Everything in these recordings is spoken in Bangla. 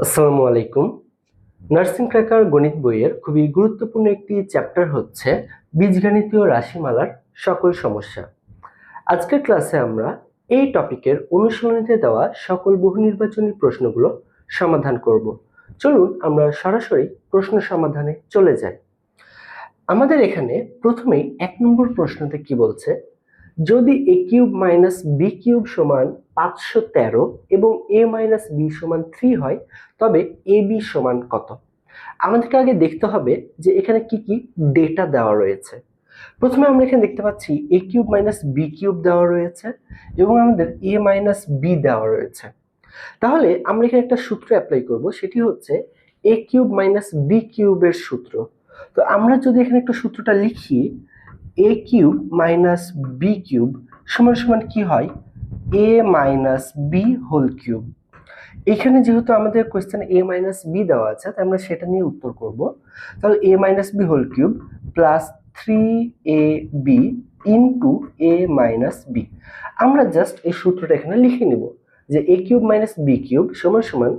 আসসালামু আলাইকুম। নার্সিং ক্র্যাকার গণিত বইয়ের খুবই গুরুত্বপূর্ণ একটি চ্যাপ্টার হচ্ছে বীজগণিতীয় রাশিমালার সকল সমস্যা। আজকের ক্লাসে আমরা এই টপিকের অনুশীলনীতে দেওয়া সকল বহুনির্বাচনী প্রশ্নগুলো সমাধান করব। চলুন আমরা সরাসরি প্রশ্ন সমাধানে চলে যাই। আমাদের এখানে প্রথমেই 1 নম্বর প্রশ্নতে কি বলছে, যদি a cube minus b cube সমান 513 এবং a মাইনাস b সমান 3 হয় তবে ab সমান কত? আমাদেরকে আগে দেখতে হবে যে এখানে কি কি ডেটা দেওয়া রয়েছে। প্রথমে আমরা এখানে দেখতে পাচ্ছি a cube minus b cube দেওয়া রয়েছে এবং আমাদের a মাইনাস b দেওয়া রয়েছে। তাহলে আমরা এখানে একটা সূত্র অ্যাপ্লাই করব, সেটি হচ্ছে a কিউব মাইনাস b কিউবের সূত্র। তো আমরা যদি এখানে একটা সূত্রটা লিখি, a cube minus b cube সমান সমান কি হয়, a minus b whole cube. এখানে যেহেতু আমাদের কোশ্চেন a মাইনাস b দেওয়া আছে তাই আমরা সেটা নিয়ে উত্তর করব। তাহলে a minus b whole cube plus 3ab into a minus b। আমরা জাস্ট এই সূত্রটা এখানে লিখে নিব যে a cube minus b cube সমান সমান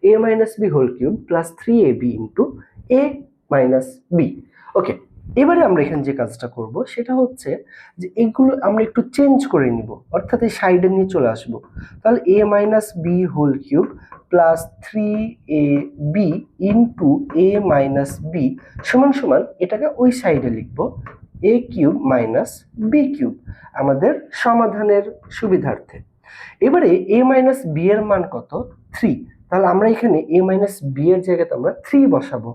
a minus b whole cube plus 3ab into a minus b। Okay, এবারে আমরা এখানে যে কাজটা করব সেটা হচ্ছে যে এগুলো আমরা একটু চেঞ্জ করে নিব, অর্থাৎ এই সাইডে নিয়ে চলে আসব। তাহলে a minus b whole cube plus 3ab into a minus b সমান সমান এটাকে ওই সাইডে লিখব a cube minus b cube আমাদের সমাধানের সুবিধার্থে। এবারে a মাইনাস b এর মান কত? 3। তাহলে আমরা এখানে a মাইনাস b এর জায়গাতে আমরা 3 বসাবো।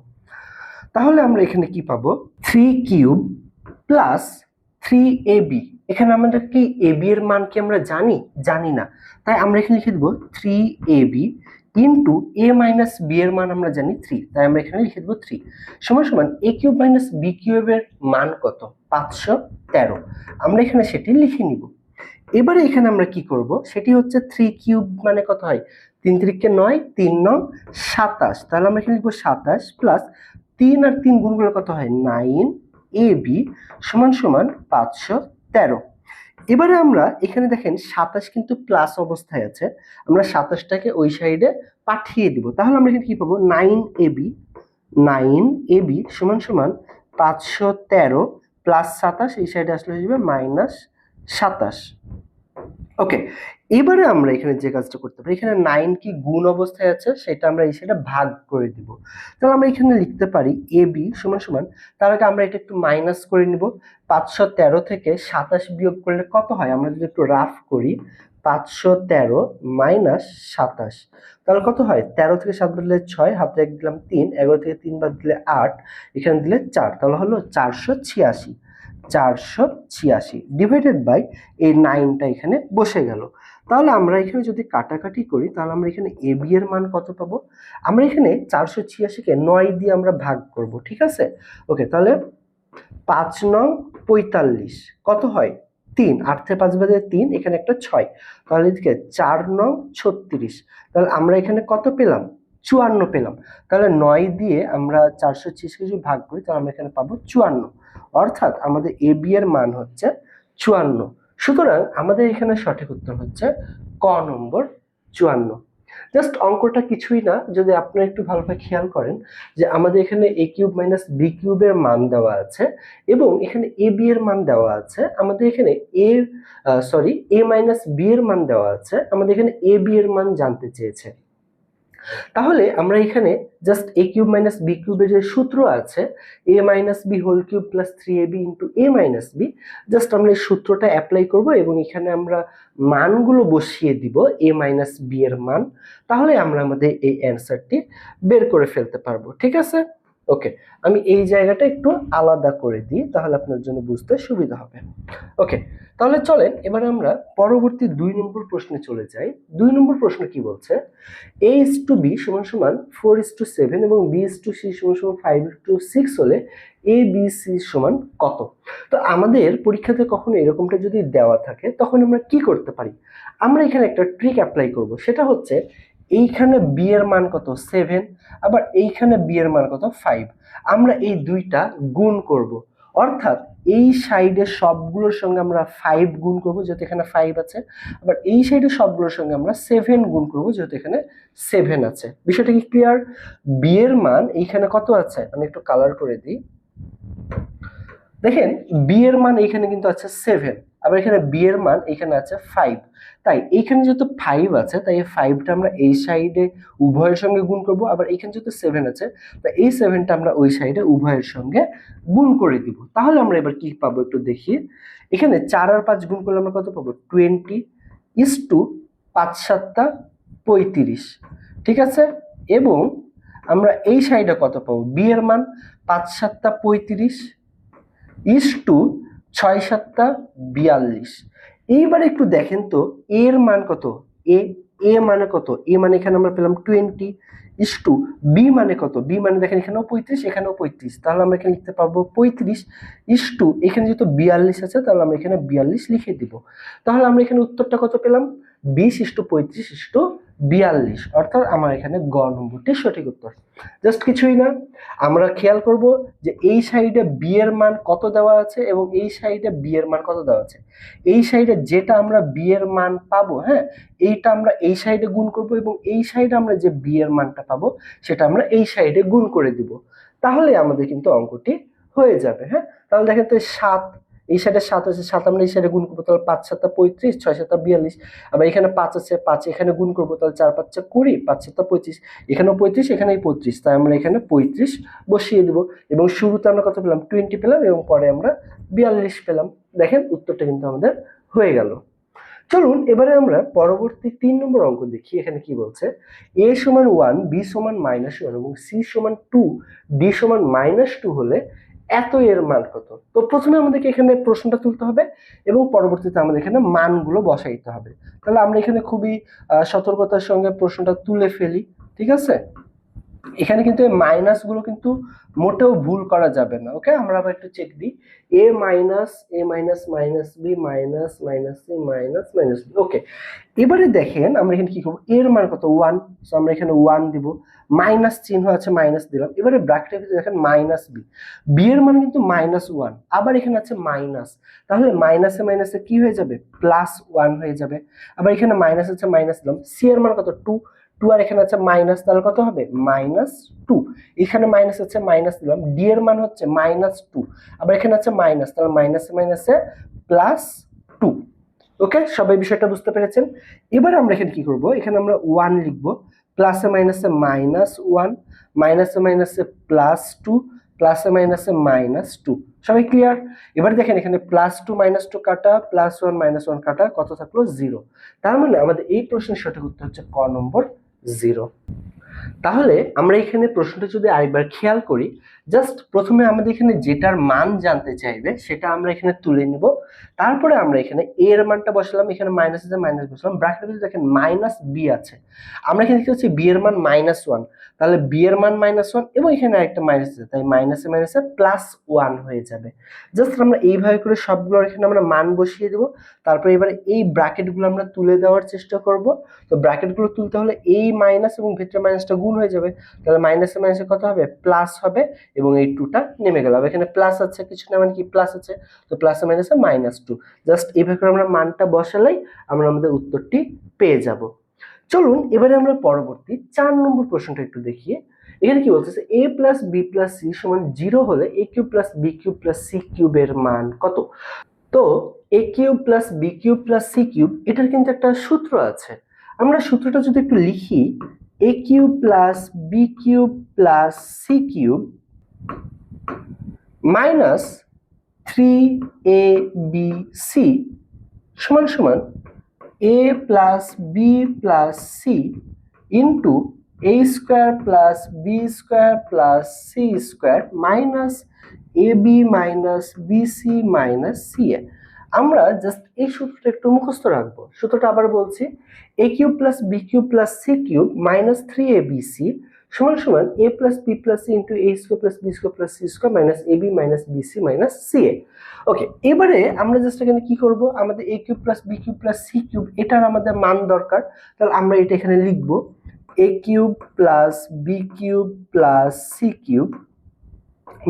তাহলে আমরা এখানে কি পাবো, 3 কিউব প্লাস 3ab। এখানে আমাদের কি ab এর মান কি আমরা জানি না, তাই আমরা এখানে লিখে দেবো 3ab into a minus b এর মান আমরা জানি 3, তাই আমরা এখানে লিখে দেবো 3 সমান সমান a কিউব মাইনাস b কিউবের মান কত? 513। আমরা এখানে সেটি লিখে নিব। এবারে এখানে আমরা কি করব, সেটি হচ্ছে 3 কিউব মানে কত হয়, 3 3 কে 9, 3 9 27। তাহলে আমরা এখানে লিখবো 27 প্লাস 3 আর 3 গুণ করলে কত হয়, 9ab সমান সমান 513। এবারে আমরা এখানে দেখেন 27 কিন্তু প্লাস অবস্থায় আছে, আমরা 27টাকে ওই সাইডে পাঠিয়ে দিব। তাহলে আমরা এখানে কি পাবো, 9ab সমান সমান 513 প্লাস 27 এই সাইডে আসলে হয়ে যাবে মাইনাস 27। ওকে, এবারে আমরা এখানে যে কাজটা করতে পারি, এখানে 9 কি গুণ অবস্থায় আছে সেটা আমরা এই সাইডে ভাগ করে দিব। তাহলে আমরা এখানে লিখতে পারি ab সমান সমান, তার আগে আমরা এটা একটু মাইনাস করে নিব। 513 থেকে 27 বিয়োগ করলে কত হয়, আমরা যদি একটু রাফ করি, 513 মাইনাস 27 তাহলে কত হয়, 13 থেকে 7 বাদ দিলে 6, হাতে 1 দিলাম 3, 11 থেকে 3 বাদ দিলে 8, এখানে দিলে 4, তাহলে হলো 486 ডিভাইডেড বাই এই 9টা এখানে বসে গেল। তাহলে আমরা এখানে যদি কাটাকাটি করি তাহলে আমরা এখানে ab এর মান কত পাবো, আমরা এখানে 486কে 9 দিয়ে আমরা ভাগ করব, ঠিক আছে। ওকে, তাহলে 5 নং 45 কত হয়, 3, 8 থেকে 5 বাদে 3, এখানে একটা 6, তাহলে এদিকে 4 নং 36। তাহলে আমরা এখানে কত পেলাম, 54 পেলাম। তাহলে 9 দিয়ে আমরা 486কে যদি ভাগ করি তাহলে আমরা এখানে পাবো 54, অর্থাৎ আমাদের ab এর মান হচ্ছে 54। সুতরাং আমাদের এখানে সঠিক উত্তর হচ্ছে ক নম্বর 54। জাস্ট অঙ্কটা কিছুই না, যদি আপনারা একটু ভালোভাবে খেয়াল করেন যে আমাদের এখানে a কিউব মাইনাস b কিউবের মান দেওয়া আছে এবং এখানে ab এর মান দেওয়া আছে, আমাদের এখানে a মাইনাস b এর মান দেওয়া আছে, আমাদের এখানে ab এর মান জানতে চেয়েছে। তাহলে আমরা এখানে just a cube minus b কিউবের যে সূত্র আছে a minus b whole cube plus 3ab into a minus b, just আমরা এই সূত্রটা অ্যাপ্লাই করব এবং এখানে আমরা মানগুলো বসিয়ে দিব a মাইনাস b এর মান। তাহলে আমরা আমাদের এই অ্যান্সারটি বের করে ফেলতে পারবো, ঠিক আছে। ওকে, আমি এই জায়গাটা একটু আলাদা করে দিই তাহলে আপনার জন্য বুঝতে সুবিধা হবে। ওকে, তাহলে চলেন এবার আমরা পরবর্তী 2 নম্বর প্রশ্নে চলে যাই। 2 নম্বর প্রশ্ন কি বলছে, a:b সমান সমান 4:7 এবং b:c সমান সমান 5:6 হলে abc সমান কত? তো আমাদের পরীক্ষাতে কখনো এরকমটা যদি দেওয়া থাকে তখন আমরা কি করতে পারি, আমরা এখানে একটা ট্রিক অ্যাপ্লাই করব, সেটা হচ্ছে এইখানে b এর মান কত, 7, আবার এইখানে b এর মান কত, 5, আমরা এই দুইটা গুণ করব, অর্থাৎ এই সাইডের সবগুলোর সঙ্গে আমরা 5 গুণ করব যেহেতু এখানে 5 আছে, আবার এই সাইডের সবগুলোর সঙ্গে আমরা 7 গুণ করব যেহেতু এখানে 7 আছে। বিষয়টা কি ক্লিয়ার? বি এর মান এইখানে কত আছে, আমি একটু কালার করে দিই। দেখেন বি এর মান এখানে কিন্তু আছে 7, আবার এখানে বি এর মান এখানে আছে 5। তাই এইখানে যেহেতু 5 আছে তাই এই 5টা আমরা এই সাইডে উভয়ের সঙ্গে গুণ করব, আবার এখানে যেহেতু 7 আছে তাই এই 7টা আমরা ওই সাইডে উভয়ের সঙ্গে গুণ করে দিব। তাহলে আমরা এবার কি পাবো একটু দেখি। এখানে 4 আর 5 গুণ করলে আমরা কত পাবো, 20 ইস টু 5 7 35, ঠিক আছে। এবং আমরা এই সাইডে কত পাবো, বি এর মান 5 7 35 ইস টু 6 7 42। এইবার একটু দেখেন তো এর মান কত, এ মানে কত, এ মানে এখানে আমরা পেলাম 20 ইস টু বি মানে কত, বি মানে দেখেন এখানেও 35 এখানেও 35, তাহলে আমরা এখানে লিখতে পারবো 35 ইস টু এখানে যেহেতু 42 আছে তাহলে আমরা এখানে 42 লিখে দিব। তাহলে আমরা এখানে উত্তরটা কত পেলাম, 20 ইস টু 35 ইস টু 42, অর্থাৎ আমার এখানে গ নম্বরটি সঠিক উত্তর। জাস্ট কিছুই না, আমরা খেয়াল করব যে এই সাইডে বি এর মান কত দেওয়া আছে এবং এই সাইডে বি এর মান কত দেওয়া আছে। এই সাইডে যেটা আমরা বি এর মান পাবো, হ্যাঁ, এইটা আমরা এই সাইডে গুণ করব এবং এই সাইডে আমরা যে বি এর মানটা পাবো সেটা আমরা এই সাইডে গুণ করে দিব। তাহলে আমাদের কিন্তু অঙ্কটি হয়ে যাবে। হ্যাঁ, তাহলে দেখেন তো 7, এই সাইডে 7 আছে, 7 আমরা এই সাইডে গুণ করবো, তাহলে 5 7 35 6 7 42। আবার এখানে 5 আছে, 5 এখানে গুণ করবো, তাহলে 4 5 20 5 7 25, এখানেও 35 এখানেই 35, তাই আমরা এখানে 35 বসিয়ে দিব। এবং শুরুতে আমরা কত পেলাম, 20 পেলাম এবং পরে আমরা 42 পেলাম। দেখেন উত্তরটা কিন্তু আমাদের হয়ে গেল। চলুন এবারে আমরা পরবর্তী 3 নম্বর অঙ্ক দেখি। এখানে কি বলছে, a সমান 1, b সমান -1 এবং c সমান 2, d সমান -2 হলে এত এর মান কত। তো প্রথমে আমাদেরকে এখানে প্রশ্নটা তুলতে হবে এবং পরবর্তীতে আমাদের এখানে মানগুলো বসাইতে হবে। তাহলে আমরা এখানে খুবই সতর্কতার সঙ্গে প্রশ্নটা তুলে ফেলি, ঠিক আছে। এখানে কিন্তু এই মাইনাস গুলো কিন্তু মোটেও ভুল করা যাবে না। ওকে, আমরা আবার একটু চেক দিই, a minus minus b minus c minus b। Okay, এবারে দেখেন আমরা এখানে কি করবো, এর মান কত 1, সো আমরা এখানে 1 দিব, মাইনাস চিহ্ন আছে মাইনাস দিলাম। এবারে ব্র্যাকেটে দেখেন মাইনাস বি এর মান কিন্তু -1, আবার এখানে আছে মাইনাস, তাহলে মাইনাসে মাইনাসে কি হয়ে যাবে, +1 হয়ে যাবে। আবার এখানে মাইনাস আছে মাইনাস দিলাম, সি এর মান কত 2, আর এখানে আছে মাইনাস, তাহলে কত হবে -2। এখানে মাইনাস আছে মাইনাস দিলাম, ডি এর মান হচ্ছে -2, আবার এখানে আছে মাইনাস, তাহলে মাইনাসে মাইনাসে +2। ওকে, সবাই বিষয়টা বুঝতে পেরেছেন। এবার আমরা এখানে কি করব, এখানে আমরা 1 লিখব, প্লাসে মাইনাসে -1, মাইনাসে মাইনাসে +2, প্লাসে মাইনাসে -2। সবাই ক্লিয়ার? এবার দেখেন এখানে +2 -2 কাটা, +1 -1 কাটা, কত থাকলো 0। তার মানে আমাদের এই প্রশ্নের সঠিক উত্তর হচ্ছে ক নম্বর 0। তাহলে আমরা এখানে প্রশ্নটা যদি আরেকবার খেয়াল করি, জাস্ট প্রথমে আমাদের এখানে যেটার মান জানতে চাইবে সেটা আমরা এখানে তুলে নিব, তারপরে আমরা এখানে a এর মানটা বসালাম, এখানে মাইনাস আছে মাইনাস বসালাম, ব্র্যাকেটে দেখেন -b আছে, আমরা এখানে দেখতে পাচ্ছি b এর মান -1, তাহলে b এর মান -1 এবং এখানে আরেকটা মাইনাস আছে, তাই মাইনাসে মাইনাসে +1 হয়ে যাবে। জাস্ট আমরা এইভাবে করে সবগুলো এখানে আমরা মান বসিয়ে দেব, তারপরে এবারে এই ব্র্যাকেটগুলো আমরা তুলে দেওয়ার চেষ্টা করব। তো ব্র্যাকেটগুলো তুলতে হলে এই মাইনাস এবং ভিতরে মাইনাসটা গুণ হয়ে যাবে, তাহলে মাইনাসে মাইনাসে কত হবে, প্লাস হবে এবং এই 2টা নেমে গেল। এখানে প্লাস আছে, কিছু না মানে কি প্লাস আছে, তো প্লাসে মাইনাসে -2। জাস্ট এইভাবে করে আমরা মানটা বসালেই আমরা আমাদের উত্তরটি পেয়ে যাব। চলুন এবারে আমরা পরবর্তী 4 নম্বর প্রশ্নটা একটু দেখি। এখানে কি বলতেছে, a plus B plus C সমান 0 হলে a cube plus B cube plus C কিউবের মান কত। তো a cube plus B cube plus C cube, এটার কিন্তু একটা সূত্র আছে। আমরা সূত্রটা যদি একটু লিখি, a cube plus B cube plus C cube minus 3abc সমান সমান a plus B plus C into a square plus B square plus C square minus ab minus BC minus C A. আমরা জাস্ট এই সূত্রটা একটু মুখস্থ রাখবো। সূত্রটা আবার বলছি, a cube plus B cube plus C cube minus 3abc সমান সমান a plus B plus C into a square plus B square plus C square minus ab minus BC minus C A. Okay, এবারে আমরা জাস্ট এখানে কি করব, আমাদের a cube plus B cube plus C cube এটার আমাদের মান দরকার, তাহলে আমরা এটা এখানে লিখবো a cube plus B cube plus C cube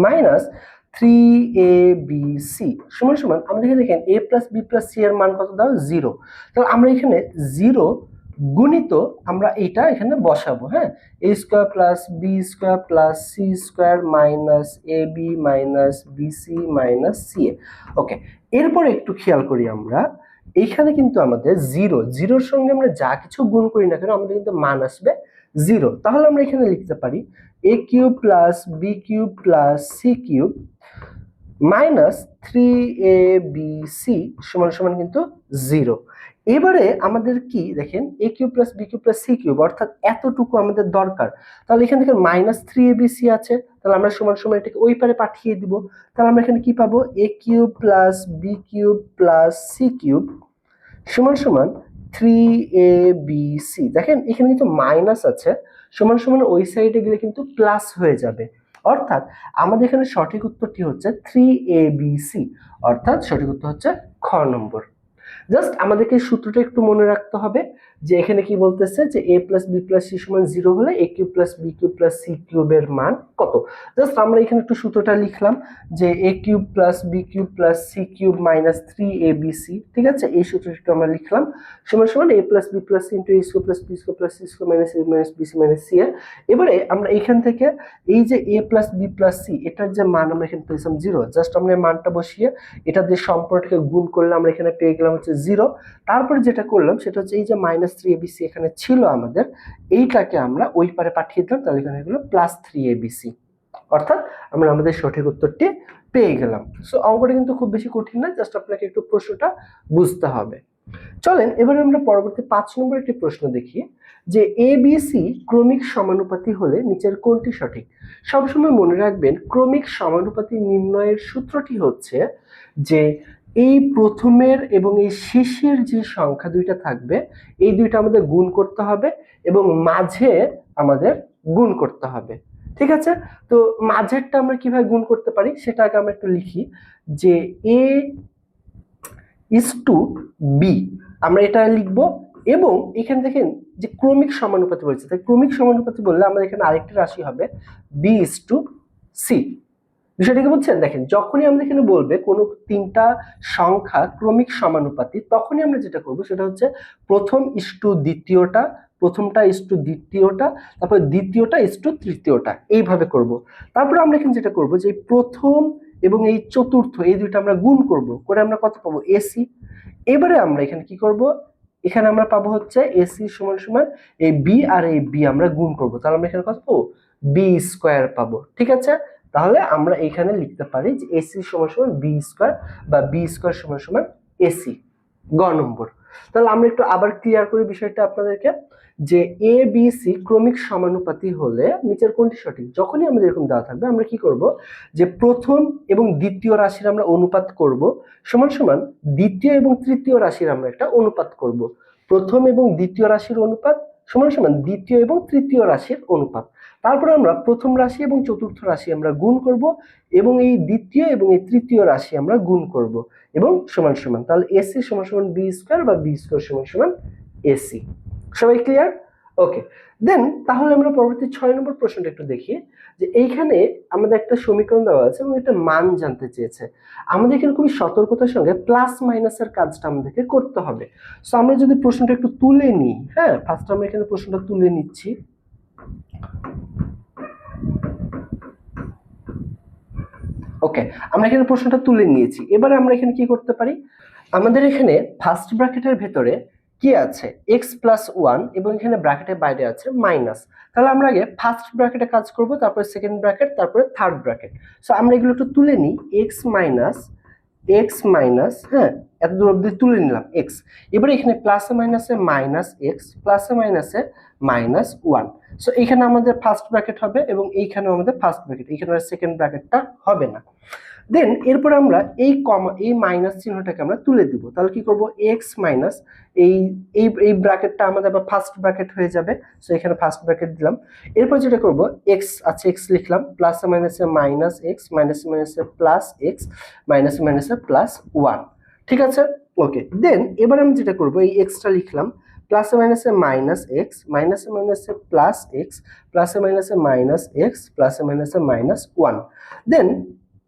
minus 3abc সমান সমান আমাদের এখানে দেখেন a plus b plus c এর মান কত দাও 0। তাহলে আমরা এখানে 0 গুণিত আমরা এটা এখানে বসাবো, হ্যাঁ, a square plus b square plus c square minus ab minus bc minus ca। ওকে, এরপর একটু খেয়াল করি আমরা এইখানে কিন্তু আমাদের জিরোর সঙ্গে আমরা যা কিছু গুণ করি না কেন আমাদের কিন্তু মান আসবে 0। তাহলে আমরা এখানে লিখতে পারি a cube plus b cube plus c cube minus 3abc সমান সমান কিন্তু 0। এবারে আমাদের কি দেখেন a cube plus b cube plus c cube অর্থাৎ এতটুকু আমাদের দরকার। তাহলে এখানে দেখেন মাইনাস 3abc আছে, তাহলে আমরা সমান সমান এটাকে ওই পারে পাঠিয়ে দিব। তাহলে আমরা এখানে কি পাবো a cube plus b cube plus c cube সমান সমান 3abc। দেখেন এখানে কিন্তু মাইনাস আছে, সমান সমান ওই সাইডে গেলে কিন্তু প্লাস হয়ে যাবে, অর্থাৎ আমাদের এখানে সঠিক উত্তরটি হচ্ছে 3abc, অর্থাৎ সঠিক উত্তর হচ্ছে খ নম্বর। জাস্ট আমাদেরকে সূত্রটা একটু মনে রাখতে হবে যে এখানে কি বলতেছে যে a plus b plus c সমান 0 হলে a cube plus b cube plus c কিউবের মান কত। জাস্ট আমরা এখানে একটু সূত্রটা লিখলাম যে a cube plus b cube plus c cube minus 3abc, ঠিক আছে, এই সূত্রটা আমরা লিখলাম সমান সমান a plus b plus c into a square plus b square plus c square minus a minus bc minus c। এবারে আমরা এখান থেকে এই যে a plus b plus c এটার যে মান আমরা এখানে পেয়েছিলাম 0, জাস্ট আমরা এই মানটা বসিয়ে এটা দিয়ে সম্পর্কটাকে গুণ করলে আমরা এখানে পেয়ে গেলাম হচ্ছে 0। তারপরে যেটা করলাম সেটা হচ্ছে এই যে মাইনাস 3abc এখানে ছিল আমাদের, এইটাকে আমরা ওই পারে পাঠিয়ে দিলাম, তাহলে এখানে হলো প্লাস 3abc, অর্থাৎ আমরা আমাদের সঠিক উত্তরটি পেয়ে গেলাম। সো অঙ্কটা কিন্তু খুব বেশি কঠিন না, জাস্ট আপনাকে একটু প্রশ্নটা বুঝতে হবে। চলেন এবারে আমরা পরবর্তী 5 নম্বর একটি প্রশ্ন দেখি যে ABC ক্রমিক সমানুপাতি হলে নিচের কোনটি সঠিক। সবসময় মনে রাখবেন ক্রমিক সমানুপাতি নির্ণয়ের সূত্রটি হচ্ছে যে এই প্রথমের এবং এই শেষের যে সংখ্যা দুইটা থাকবে এই দুইটা আমাদের গুণ করতে হবে এবং মাঝে আমাদের গুণ করতে হবে, ঠিক আছে। তো মাঝেরটা আমরা কিভাবে গুণ করতে পারি সেটা আগে আমরা একটু লিখি যে a is to b, আমরা এটা লিখবো এবং এখানে দেখেন যে ক্রমিক সমানুপাতি বলেছে, তাই ক্রমিক সমানুপাতি বললে আমাদের এখানে আরেকটি রাশি হবে b is to c। বিষয়টা কি বুঝছেন? দেখেন যখনই আমরা এখানে বলবে কোনো তিনটা সংখ্যা ক্রমিক সমানুপাতি তখনই আমরা যেটা করব সেটা হচ্ছে প্রথম ইস টু দ্বিতীয়টা, প্রথমটা ইস টু দ্বিতীয়টা, তারপর দ্বিতীয়টা ইস টু তৃতীয়টা, এইভাবে করব। তারপর আমরা এখানে যেটা করব যে প্রথম এবং এই চতুর্থ এই দুইটা আমরা গুণ করব, করে আমরা কত পাবো এসি। এবারে আমরা এখানে কি করব, এখানে আমরা পাবো হচ্ছে এসি সমান সমান এই বি আর এই বি আমরা গুণ করব, তাহলে আমরা এখানে কত পাবো বি স্কয়ার পাবো, ঠিক আছে। তাহলে আমরা এখানে লিখতে পারি যে এসি সমান সমান বি স্কয়ার বা বি স্কয়ার সমান সমান এসি, গ নম্বর। তাহলে আমরা একটু আবার ক্লিয়ার করি বিষয়টা আপনাদেরকে যে এ বি সি ক্রমিক সমানুপাতি হলে নিচের কোনটি সঠিক। যখনই আমাদের এরকম দেওয়া থাকবে আমরা কি করব যে প্রথম এবং দ্বিতীয় রাশির আমরা অনুপাত করব সমান সমান দ্বিতীয় এবং তৃতীয় রাশির আমরা একটা অনুপাত করব। প্রথম এবং দ্বিতীয় রাশির অনুপাত সমান সমান দ্বিতীয় এবং তৃতীয় রাশির অনুপাত। তারপর আমরা প্রথম রাশি এবং চতুর্থ রাশি আমরা গুণ করব এবং এই দ্বিতীয় এবং এই তৃতীয় রাশি আমরা গুণ করব এবং সমান সমান, তাহলে এসি সমান সমান বি স্কয়ার বা বি স্কয়ার সমান সমান এসি। সবাই ক্লিয়ার? ওকে, দেন তাহলে আমরা পরবর্তী 6 নম্বর প্রশ্নটা একটু দেখি যে এইখানে আমাদের একটা সমীকরণ দেওয়া আছে এবং এটা মান জানতে চেয়েছে। আমাদের এখানে খুবই সতর্কতার সঙ্গে প্লাস মাইনাসের কাজটা আমাদেরকে করতে হবে। সো আমরা যদি প্রশ্নটা একটু তুলে নিই, হ্যাঁ, ফার্স্ট আমরা এখানে প্রশ্নটা তুলে নিচ্ছি। ওকে, আমরা এখানে প্রশ্নটা তুলে নিয়েছি। এবারে আমরা এখানে কি করতে পারি, আমাদের এখানে ফার্স্ট ব্র্যাকেটের ভেতরে কি আছে x প্লাস 1 এবং এখানে ব্র্যাকেটের বাইরে আছে মাইনাস। তাহলে আমরা আগে ফার্স্ট ব্র্যাকেটে কাজ করব, তারপরে সেকেন্ড ব্র্যাকেট, তারপরে থার্ড ব্র্যাকেট। সো আমরা এগুলো একটু তুলে নিই, x মাইনাস, হ্যাঁ, এত দূর অবধি তুলে নিলাম x। এবারে এখানে প্লাসে মাইনাসে মাইনাস x, প্লাসে মাইনাসে মাইনাস 1। সো এখানে আমাদের ফার্স্ট ব্র্যাকেট হবে এবং এইখানেও আমাদের ফার্স্ট ব্র্যাকেট, এখানে সেকেন্ড ব্র্যাকেটটা হবে না। দেন এরপর আমরা এই কমা এই মাইনাস চিহ্নটাকে আমরা তুলে দিব, তাহলে কি করব x মাইনাস এই এই এই ব্র্যাকেটটা আমাদের আবার ফার্স্ট ব্র্যাকেট হয়ে যাবে। সো এখানে ফার্স্ট ব্র্যাকেট দিলাম। এরপর যেটা করব x আছে x লিখলাম, প্লাসে মাইনাসে মাইনাস x, মাইনাসে মাইনাসে প্লাস x, মাইনাসে মাইনাসে প্লাস 1, ঠিক আছে। ওকে, দেন এবার আমি যেটা করব এই xটা লিখলাম, প্লাসে মাইনাসে মাইনাস x, মাইনাসে মাইনাসে প্লাস x, প্লাসে মাইনাসে মাইনাস x, প্লাসে মাইনাসে মাইনাস 1। দেন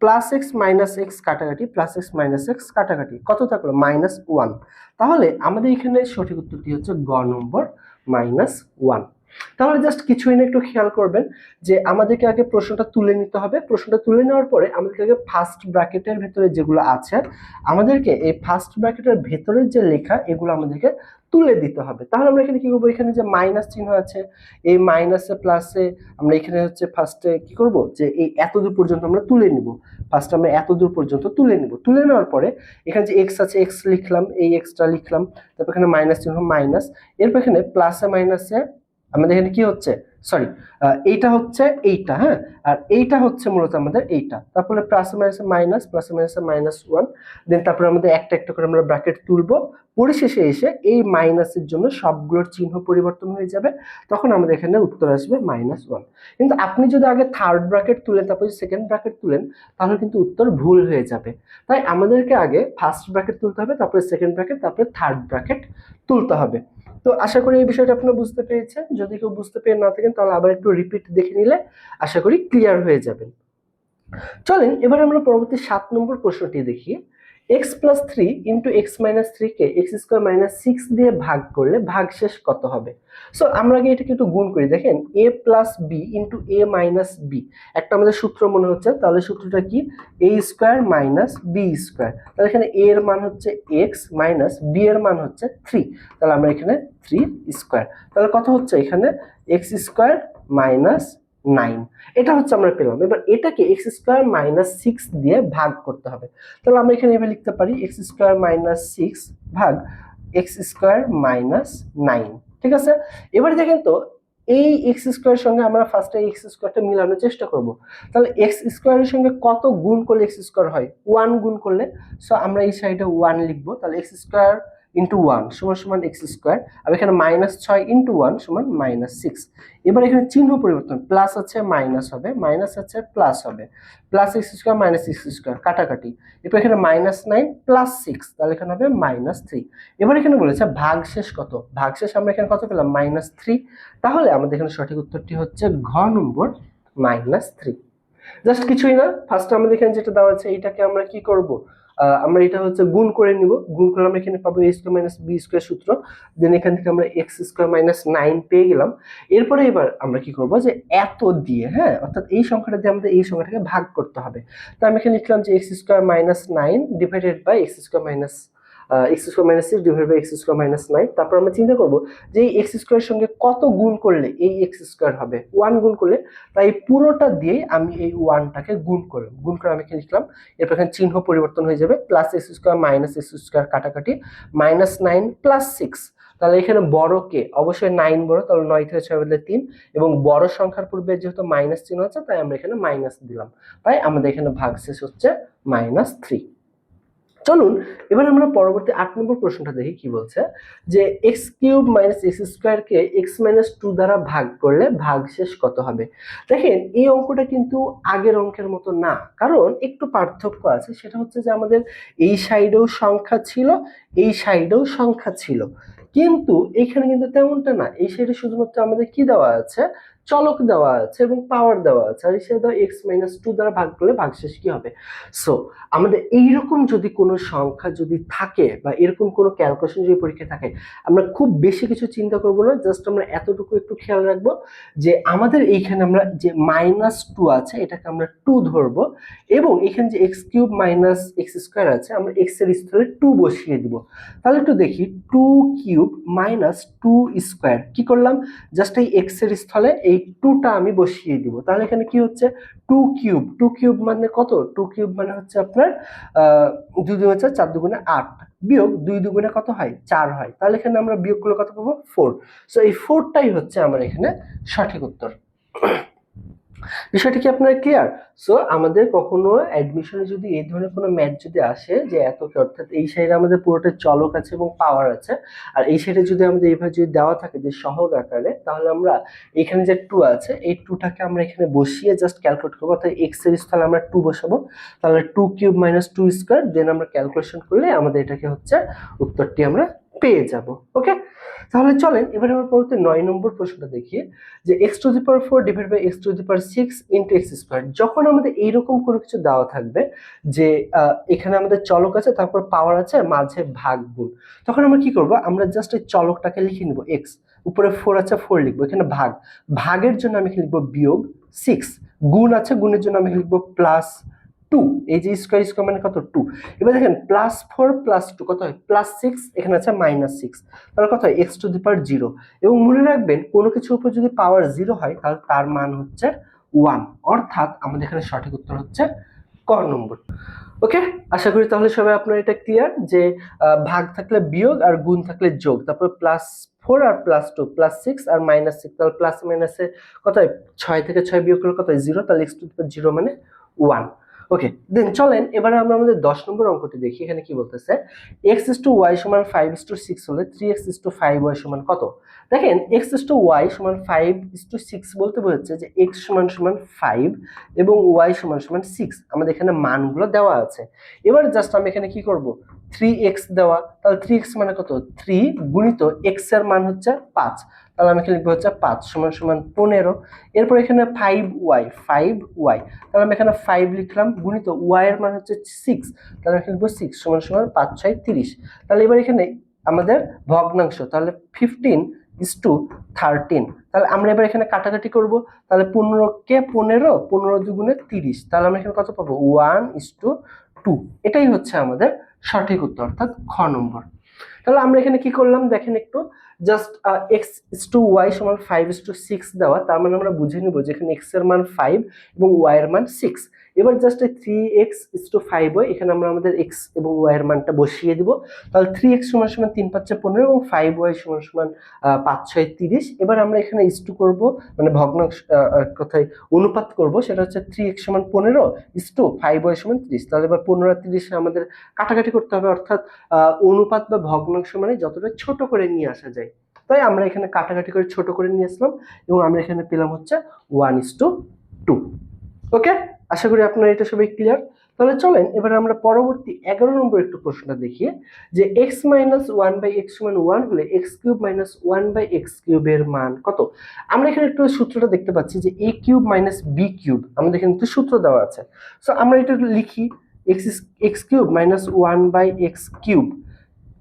প্লাস এক্স মাইনাস এক্স কাটাকাটি, প্লাস এক্স মাইনাস এক্স কাটাকাটি, কত থাকলো -1। তাহলে আমাদের এখানে সঠিক উত্তরটি হচ্ছে গ নম্বর -1। তাহলে জাস্ট কিছুই না, একটু খেয়াল করবেন যে আমাদেরকে আগে প্রশ্নটা তুলে নিতে হবে। প্রশ্নটা তুলে নেওয়ার পরে আমাদেরকে আগে ফার্স্ট ব্র্যাকেটের ভেতরে যেগুলো আছে আমাদেরকে এই ফার্স্ট ব্র্যাকেটের ভেতরে যে লেখা এগুলো আমাদেরকে তুলে দিতে হবে। তাহলে আমরা এখানে কি করবো, এখানে যে মাইনাস চিহ্ন আছে এই মাইনাসে প্লাসে আমরা এখানে হচ্ছে ফার্স্টে কি করব, যে এই এতদূর পর্যন্ত আমরা তুলে নিব। ফার্স্ট আমরা এতদূর পর্যন্ত তুলে নিব। তুলে নেওয়ার পরে এখানে যে এক্স আছে এক্স লিখলাম, এই এক্সটা লিখলাম, তারপর এখানে মাইনাস চিহ্ন মাইনাস, এরপর এখানে প্লাসে মাইনাসে আমাদের এখানে কি হচ্ছে, সরি এইটা হচ্ছে এইটা, হ্যাঁ, আর এইটা হচ্ছে মূলত আমাদের এইটা। তারপরে প্লাসে মাইনাসে মাইনাস, প্লাসে মাইনাসে -1, দেন তারপরে আমাদের একটা একটা করে আমরা ব্র্যাকেট তুলবো। পরিশেষে এসে এই মাইনাসের জন্য সবগুলোর চিহ্ন পরিবর্তন হয়ে যাবে, তখন আমাদের এখানে উত্তর আসবে -1। কিন্তু আপনি যদি আগে থার্ড ব্র্যাকেট তুলেন তারপরে সেকেন্ড ব্র্যাকেট তুলেন তাহলে কিন্তু উত্তর ভুল হয়ে যাবে। তাই আমাদেরকে আগে ফার্স্ট ব্র্যাকেট তুলতে হবে, তারপরে সেকেন্ড ব্র্যাকেট, তারপরে থার্ড ব্র্যাকেট তুলতে হবে। তো আশা করি এই বিষয়টা আপনারা বুঝতে পেরেছেন। যদি কেউ বুঝতে পেরে না থাকেন তাহলে আবার একটু রিপিট দেখে নিলে আশা করি ক্লিয়ার হয়ে যাবেন। চলেন এবার আমরা পরবর্তী 7 নম্বর প্রশ্নটি দেখি। x+3 ইন্টু এক্স মাইনাস 3 কে x² - 6 দিয়ে ভাগ করলে ভাগশেষ কত হবে? সো আমরা আগে এটাকে একটু গুণ করি। দেখেন a+b ইন্টু a - b, একটা আমাদের সূত্র মনে হচ্ছে, তাহলে সূত্রটা কি, a² - b²। তাহলে এখানে a এর মান হচ্ছে x মাইনাস b এর মান হচ্ছে 3, তাহলে আমরা এখানে 3², তাহলে কত হচ্ছে এখানে x² - 9, এটা হচ্ছে আমরা পেলাম। এবার এটাকে x² - 6 দিয়ে ভাগ করতে হবে। তাহলে আমরা এখানে এভাবে লিখতে পারি x² - 6 ভাগ x² - 9, ঠিক আছে। এবারে দেখেন তো এই x² এর সঙ্গে আমরা ফার্স্টে x² টা মিলানোর চেষ্টা করব। তাহলে x² এর সঙ্গে কত গুণ করলে x² হয়, 1 গুণ করলে। সো আমরা এই সাইডে 1 লিখব, তাহলে x² ইন্টু 1 সমান x², আর এখানে -6 ইন্টু 1 সমান -6। এবার এখানে চিহ্ন পরিবর্তন, প্লাস আছে মাইনাস হবে, মাইনাস আছে প্লাস হবে, প্লাস x² মাইনাস x² কাটাকাটি, এরপর এখানে -9 প্লাস 6, তাহলে এখানে হবে -3। এবার এখানে বলেছে ভাগশেষ কত, ভাগশেষ আমরা এখানে কত পেলাম -3, তাহলে আমাদের এখানে সঠিক উত্তরটি হচ্ছে ঘ নম্বর -3। জাস্ট কিছুই না, ফার্স্ট আমাদের এখানে যেটা দেওয়া আছে এটাকে আমরা কি করব, আমরা এটা হচ্ছে গুণ করে নিব। গুণ করলে আমরা এখানে পাবো a² - b² সূত্র, দেন এখান থেকে আমরা x² - 9 পেয়ে গেলাম। এরপরে এবার আমরা কি করব, যে এত দিয়ে, হ্যাঁ, অর্থাৎ এই সংখ্যাটা দিয়ে আমাদের এই সংখ্যাটাকে ভাগ করতে হবে। তো আমি এখানে লিখলাম যে x² - 9 divided by x² - 6 divide by x² - 9। তারপর আমরা চিন্তা করব যে এই x² এর সঙ্গে কত গুণ করলে এই x² হবে, 1 গুণ করলে, তাই পুরোটা দিয়ে আমি এই 1টাকে গুণ করলাম। গুণ করে আমি এখানে লিখলাম, এরপর এখানে চিহ্ন পরিবর্তন হয়ে যাবে, প্লাস x² মাইনাস x² কাটাকাটি, -9 প্লাস 6, তাহলে এখানে বড় কে, অবশ্যই 9 বড়, তাহলে 9 থেকে 6 বদলে 3, এবং বড় সংখ্যার পূর্বে যেহেতু মাইনাস চিহ্ন আছে তাই আমরা এখানে মাইনাস দিলাম, তাই আমাদের এখানে ভাগশেষ হচ্ছে -3। চলুন এবার আমরা পরবর্তী 8 নম্বর প্রশ্নটা দেখি কি বলছে, যে x³ - x² কে x - 2 দ্বারা ভাগ করলে ভাগশেষ কত হবে। দেখেন এই অঙ্কটা কিন্তু আগের অঙ্কের মতো না, কারণ একটু পার্থক্য আছে, সেটা হচ্ছে যে আমাদের এই সাইডেও সংখ্যা ছিল, এই সাইডেও সংখ্যা ছিল, কিন্তু এখানে কিন্তু তেমনটা না। এই সাইডে শুধুমাত্র আমাদের কি দেওয়া আছে, চলক দেওয়া আছে এবং পাওয়ার দেওয়া আছে, আর এই সাইডে x - 2 দ্বারা ভাগ করলে ভাগশেষ কি হবে। সো আমাদের এইরকম যদি কোনো সংখ্যা যদি থাকে বা এরকম কোনো ক্যালকুলেশন যদি পরীক্ষা থাকে, আমরা খুব বেশি কিছু চিন্তা করব না, জাস্ট আমরা এতটুকু একটু খেয়াল রাখবো যে আমাদের এইখানে আমরা যে -2 আছে এটাকে আমরা 2 ধরবো, এবং এখানে যে x³ - x² আছে আমরা x এর স্থলে 2 বসিয়ে দিব। তাহলে একটু দেখি, 2³ - 2² কি করলাম, জাস্ট এই x এর স্থলে এই 2টা আমি বসিয়ে দিব। তাহলে এখানে কি হচ্ছে, 2³ মানে কত, 2³ মানে হচ্ছে আপনার 2 2 4, 4 2 8, বিয়োগ 2 2 কত হয়, 4 হয়, তাহলে এখানে আমরা বিয়োগ করলে কত পাবো, 4। সো এই 4টাই হচ্ছে আমার এখানে সঠিক উত্তর। বিষয়টা কি আপনার ক্লিয়ার? সো আমাদের কখনো অ্যাডমিশনে যদি এই ধরনের কোনো ম্যাথ যদি আসে যে এতকে, অর্থাৎ এই সাইডে আমাদের পুরোটা চলক আছে এবং পাওয়ার আছে, আর এই সাইডে যদি আমাদের এইভাবে যদি দেওয়া থাকে যে সহগ আকারে, তাহলে আমরা এখানে যে 2 আছে এই 2টাকে আমরা এখানে বসিয়ে জাস্ট ক্যালকুলেট করবো, অর্থাৎ x এর স্থলে আমরা 2 বসাবো, তাহলে 2³ - 2², দেন আমরা ক্যালকুলেশন করলে আমাদের এটাকে হচ্ছে উত্তরটি আমরা পেয়ে যাব। ওকে, তাহলে চলেন এবারে আমরা পরবর্তী 9 নম্বর প্রশ্নটা দেখি যে x⁴ divide by x⁶ into x²। যখন আমাদের এইরকম কোনো কিছু দেওয়া থাকবে যে এখানে আমাদের চলক আছে, তারপর পাওয়ার আছে, মাঝে ভাগ গুণ, তখন আমরা কি করব, আমরা জাস্ট এই চলকটাকে লিখে নিব x, উপরে 4 আছে 4 লিখবো, এখানে ভাগ, ভাগের জন্য আমি লিখবো বিয়োগ 6, গুণ আছে, গুণের জন্য আমি লিখবো প্লাস 2, এই যে স্কয়ার স্কয়ার মানে কত 2। এবার দেখেন +4 + 2 কত হয় +6, এখানে আছে -6, তাহলে কত হয় x⁴। এবং মনে রাখবেন কোনো কিছুর উপর যদি পাওয়ার 0 হয় তাহলে তার মান হচ্ছে 1, অর্থাৎ আমাদের এখানে সঠিক উত্তর হচ্ছে ক নম্বর। ওকে, আশা করি তাহলে সবাই আপনারা এটা ক্লিয়ার যে ভাগ থাকলে বিয়োগ আর গুণ থাকলে যোগ, তারপর +4 আর +2, +6 আর -6, তাহলে প্লাস মাইনাসে কত হয় 6 থেকে 6 বিয়োগ করলে কত হয় 0, তাহলে x⁴ মানে 1। ওকে, দেন চলেন এবারে আমরা আমাদের 10 নম্বর অঙ্কটি দেখি। এখানে কি বলতেছে x⁴y = 5:6 হলে 3x⁵y সমান কত। দেখেন x⁴y = 5:6 বলতে বোঝাচ্ছে যে x = 5 এবং y = 6, আমাদের এখানে মানগুলো দেওয়া আছে। এবার জাস্ট আমি এখানে কি করব, 3x দেওয়া, তাহলে 3x মানে কত 3 গুণিত x এর মান হচ্ছে 5, তাহলে আমি এখানে লিখবো হচ্ছে 5 = 15। এরপর এখানে 5y, তাহলে আমি এখানে 5 লিখলাম, গুণিত y এর মান হচ্ছে 6, তাহলে আমি লিখবো 6 = 5 6 30। তাহলে এবার এখানে আমাদের ভগ্নাংশ, তাহলে 15:13, তাহলে আমরা এবার এখানে কাটাকাটি করব, তাহলে 15 কে 15, 15 দুগুণে 30, তাহলে আমরা এখানে কত পাবো 1:2। এটাই হচ্ছে আমাদের সঠিক উত্তর, অর্থাৎ খ নম্বর। তাহলে আমরা এখানে কি করলাম দেখেন একটু, জাস্ট x⁴y = 5:6 দেওয়া, তার মানে আমরা বুঝে নিব যে এখানে x এর মান 5 এবং y এর মান 6। এবার জাস্ট 3x⁵y, এখানে আমরা আমাদের x এবং y এর মানটা বসিয়ে দিব, তাহলে 3x = 3 × 5 = 15 এবং 5y = 5 6 30। এবার আমরা এখানে ইস্টু করব, মানে ভগ্নাংশ কথায় অনুপাত করব, সেটা হচ্ছে 3x = 15 ইস্টু 5y = 30। তাহলে এবার 15 আর 30 আমাদের কাটাকাটি করতে হবে, অর্থাৎ অনুপাত বা ভগ্নাংশ মানে যতটা ছোট করে নিয়ে আসা যায়, তাই আমরা এখানে কাটাকাটি করে ছোট করে নিয়ে আসলাম এবং আমরা এখানে পেলাম হচ্ছে 1:2। ওকে, আশা করি আপনারা এটা সবাই ক্লিয়ার। তাহলে চলেন এবার আমরা পরবর্তী 11 নম্বর একটু প্রশ্নটা দেখি যে x - 1/x = 1 হলে x³ - 1/x³ এর মান কত। আমরা এখানে একটু সূত্রটা দেখতে পাচ্ছি যে a³ - b³ আমাদের এখানে একটু সূত্র দেওয়া আছে। সো আমরা এটা লিখি x³ - 1/x³,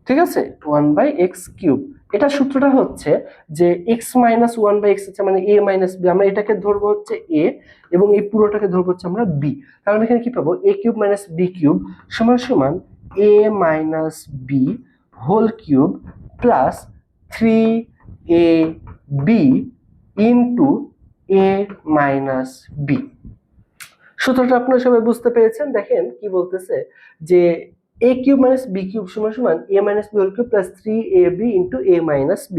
ঠিক আছে 1/x³। এটা সূত্রটা হচ্ছে যে x - 1/x হচ্ছে মানে a - b, আমরা এটাকে ধরবো হচ্ছে a এবং এই পুরোটাকে ধরবো হচ্ছে আমরা b, তাহলে আমরা এখানে কি পাবো a³ - b³ সমান a - b whole cube plus 3ab into a - b। সূত্রটা আপনারা সবাই বুঝতে পেরেছেন। দেখেন কি বলতেছে যে a³ - b³ সমান a - b whole cube plus 3ab into a - b।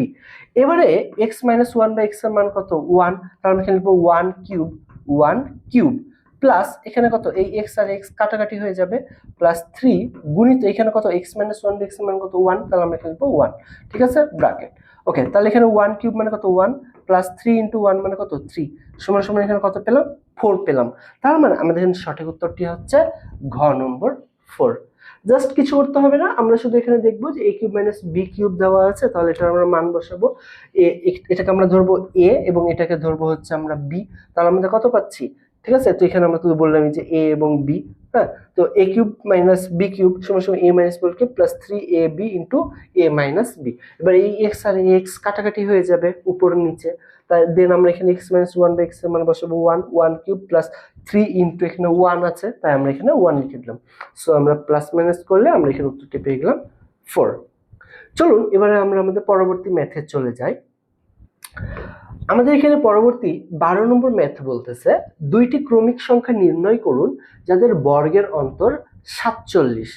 এবারে x - 1/x এর মান কত 1, তাহলে আমি এখানে লিখবো 1 কিউব প্লাস এখানে কত এই x আর x কাটাকাটি হয়ে যাবে, প্লাস 3 গুণিত এখানে কত x - 1/x এর মান কত 1, তাহলে আমরা এখানে লিখবো 1, ঠিক আছে ব্র্যাকেট। ওকে, তাহলে এখানে 1 কিউব মানে কত 1 প্লাস 3 ইন্টু 1 মানে কত 3 সমান এখানে কত পেলাম 4 পেলাম। তার মানে আমাদের এখানে সঠিক উত্তরটি হচ্ছে ঘ নম্বর 4। জাস্ট কিছু করতে হবে না, আমরা শুধু এখানে দেখবো যে a³ - b³ দেওয়া আছে, তাহলে এটা আমরা মান বসাবো, এটাকে আমরা ধরবো a এবং এটাকে ধরবো হচ্ছে আমরা b, তাহলে আমরা কত পাচ্ছি, ঠিক আছে। তো এখানে আমরা তো বললাম যে a এবং b, হ্যাঁ, তো a³ - b³ সমান a - b plus 3ab into a - b। এবার এই x আর x কাটাকাটি হয়ে যাবে উপর নিচে, তাই দেন আমরা এখানে x - 1/x এর মান বসাবো 1 কিউব প্লাস 3 ইন্টু এখানে 1 আছে, তাই আমরা এখানে 1 লিখে দিলাম। সো আমরা প্লাস মাইনাস করলে আমরা এখানে উত্তরটি পেয়ে গেলাম 4। চলুন এবারে আমরা আমাদের পরবর্তী ম্যাথে চলে যাই। আমাদের এখানে পরবর্তী 12 নম্বর ম্যাথ বলতেছে দুইটি ক্রমিক সংখ্যা নির্ণয় করুন যাদের বর্গের অন্তর 47।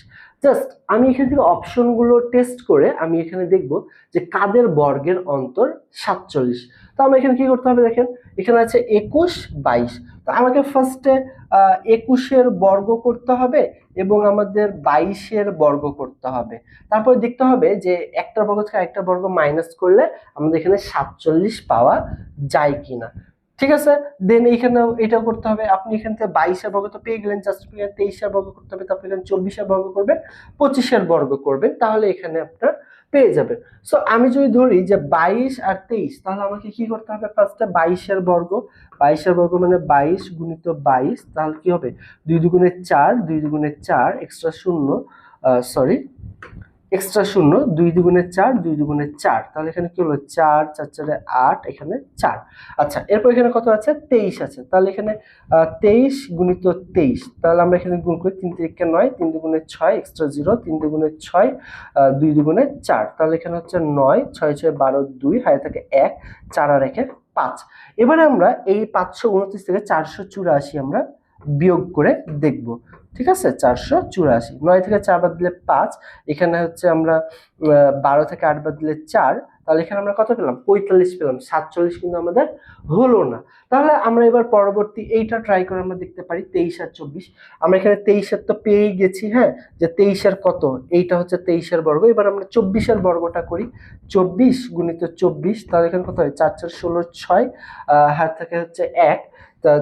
জাস্ট আমি এখান থেকে অপশনগুলো টেস্ট করে আমি এখানে দেখব যে কাদের বর্গের অন্তর 47। তো আমরা এখানে কি করতে হবে, দেখেন এখানে আছে 21 22, তো আমাকে ফার্স্টে 21-এর বর্গ করতে হবে এবং আমাদের 22-এর বর্গ করতে হবে, তারপরে দেখতে হবে যে একটা বর্গ থেকে আরেকটা বর্গ মাইনাস করলে আমাদের এখানে 47 পাওয়া যায় কিনা, ঠিক আছে। দেন এইখানে এটা করতে হবে, আপনি এখান থেকে 22-এর বর্গ তো পেয়ে গেলেন, জাস্ট 23-এর বর্গ করতে হবে, তারপর এখানে 24-এর বর্গ করবেন, 25-এর বর্গ করবেন, তাহলে এখানে আপনার পেয়ে যাবেন। সো আমি যদি ধরি যে 22 আর 23, তাহলে আমাকে কি করতে হবে? ফার্স্টে 22 বর্গ, 22 বর্গ মানে 22 গুণিত 22, তাহলে কি হবে? 2 দুগুণে 4, 2 দুগুণে 4, এক্সট্রা শূন্য, সরি এক্সট্রা শূন্য, 2 দুগুণে 4, 2 দুগুণে 4, তাহলে এখানে কি হলো? 4 4 4 8, এখানে 4। আচ্ছা, এরপর এখানে কত আছে? 23 আছে, তাহলে এখানে 23 গুণিত 23, তাহলে আমরা এখানে গুণ করি, 3 3 9, 3 দুগুণে 6, এক্সট্রা 0, 3 দুগুণে 6, 2 দুগুণে 4, তাহলে এখানে হচ্ছে 9, 6 6 12, 2, হাতে থাকে 1, 4 আর 1 5। এবারে আমরা এই 529 থেকে 484 আমরা বিয়োগ করে দেখব। ঠিক আছে, 484, 9 থেকে 4 বাদ দিলে 5, এখানে হচ্ছে আমরা 12 থেকে 8 বাদ দিলে 4, তাহলে এখানে আমরা কত পেলাম? 45 পেলাম। 47 কিন্তু আমাদের হলো না। তাহলে আমরা এবার পরবর্তী এইটা ট্রাই করে আমরা দেখতে পারি 23 আর 24। আমরা এখানে 23 এর তো পেয়েই গেছি, হ্যাঁ, যে 23 এর কত, এইটা হচ্ছে 23 এর বর্গ। এবার আমরা 24 এর বর্গটা করি, 24 গুণিত 24, তাহলে এখানে কত হয়? 4 4 16 6, হাত থেকে হচ্ছে 1,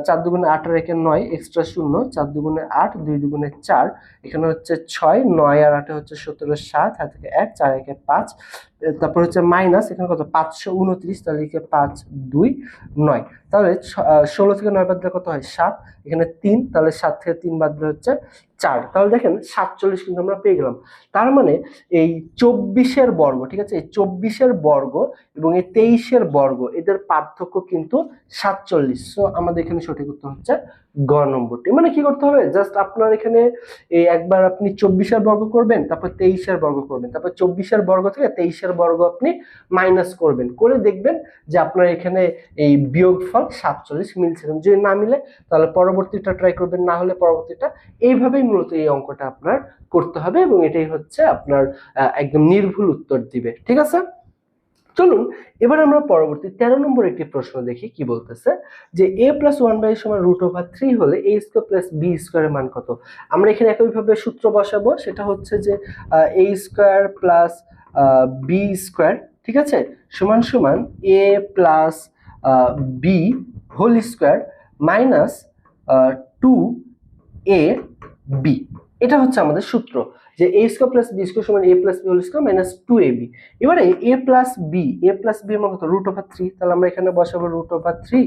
4 দুগুণে 8 আর 1 9, এক্সট্রা শূন্য, 4 দুগুণে 8, 2 দুগুণে 4, এখানে হচ্ছে 6, 9 আর 8 হচ্ছে 17 7, হাত থেকে 1, 4 1 5, তারপর হচ্ছে মাইনাস, এখানে কত? 529, তাহলে লিখে 5 2 9, তাহলে 16 থেকে 9 বাদ দিলে কত হয়? 7, এখানে 3, তাহলে 7 থেকে 3 বাদ দিলে হচ্ছে 4, তাহলে দেখেন 47 কিন্তু আমরা পেয়ে গেলাম। তার মানে এই 24 এর বর্গ, ঠিক আছে, এই 24 এর বর্গ এবং এই 23 এর বর্গ, এদের পার্থক্য কিন্তু 47। সো আমাদের এখানে সঠিক উত্তর হচ্ছে গ নম্বরটি। মানে কি করতে হবে? জাস্ট আপনার এখানে এই একবার আপনি 24 এর বর্গ করবেন, তারপর 23 এর বর্গ করবেন, তারপর 24 এর বর্গ থেকে 23 এর বর্গ আপনি মাইনাস করবেন, করে দেখবেন যে আপনার এখানে এই বিয়োগফল 47 মিলছে। যদি না মিলে তাহলে পরবর্তীটা ট্রাই করবেন, না হলে পরবর্তীটা। এইভাবেই মূলত এই অঙ্কটা আপনার করতে হবে এবং এটাই হচ্ছে আপনার একদম নির্ভুল উত্তর দিবে। ঠিক আছে, চলুন এবার আমরা পরবর্তী 13 নম্বর একটি প্রশ্ন দেখি কি বলতেছে, যে a প্লাস 1/a সমান √3 হলে a স্কয়ার প্লাস b স্কয়ারের মান কত? আমরা এখানে একইভাবে সূত্র বসাবো, সেটা হচ্ছে যে a square plus b square, ঠিক আছে, সমান সমান a plus b whole square minus 2ab। এটা হচ্ছে আমাদের সূত্র, যে a square plus b square সমান a plus b whole square minus 2ab। এবারে a প্লাস b এর মান কত? √3, তাহলে আমরা এখানে বসাবো √3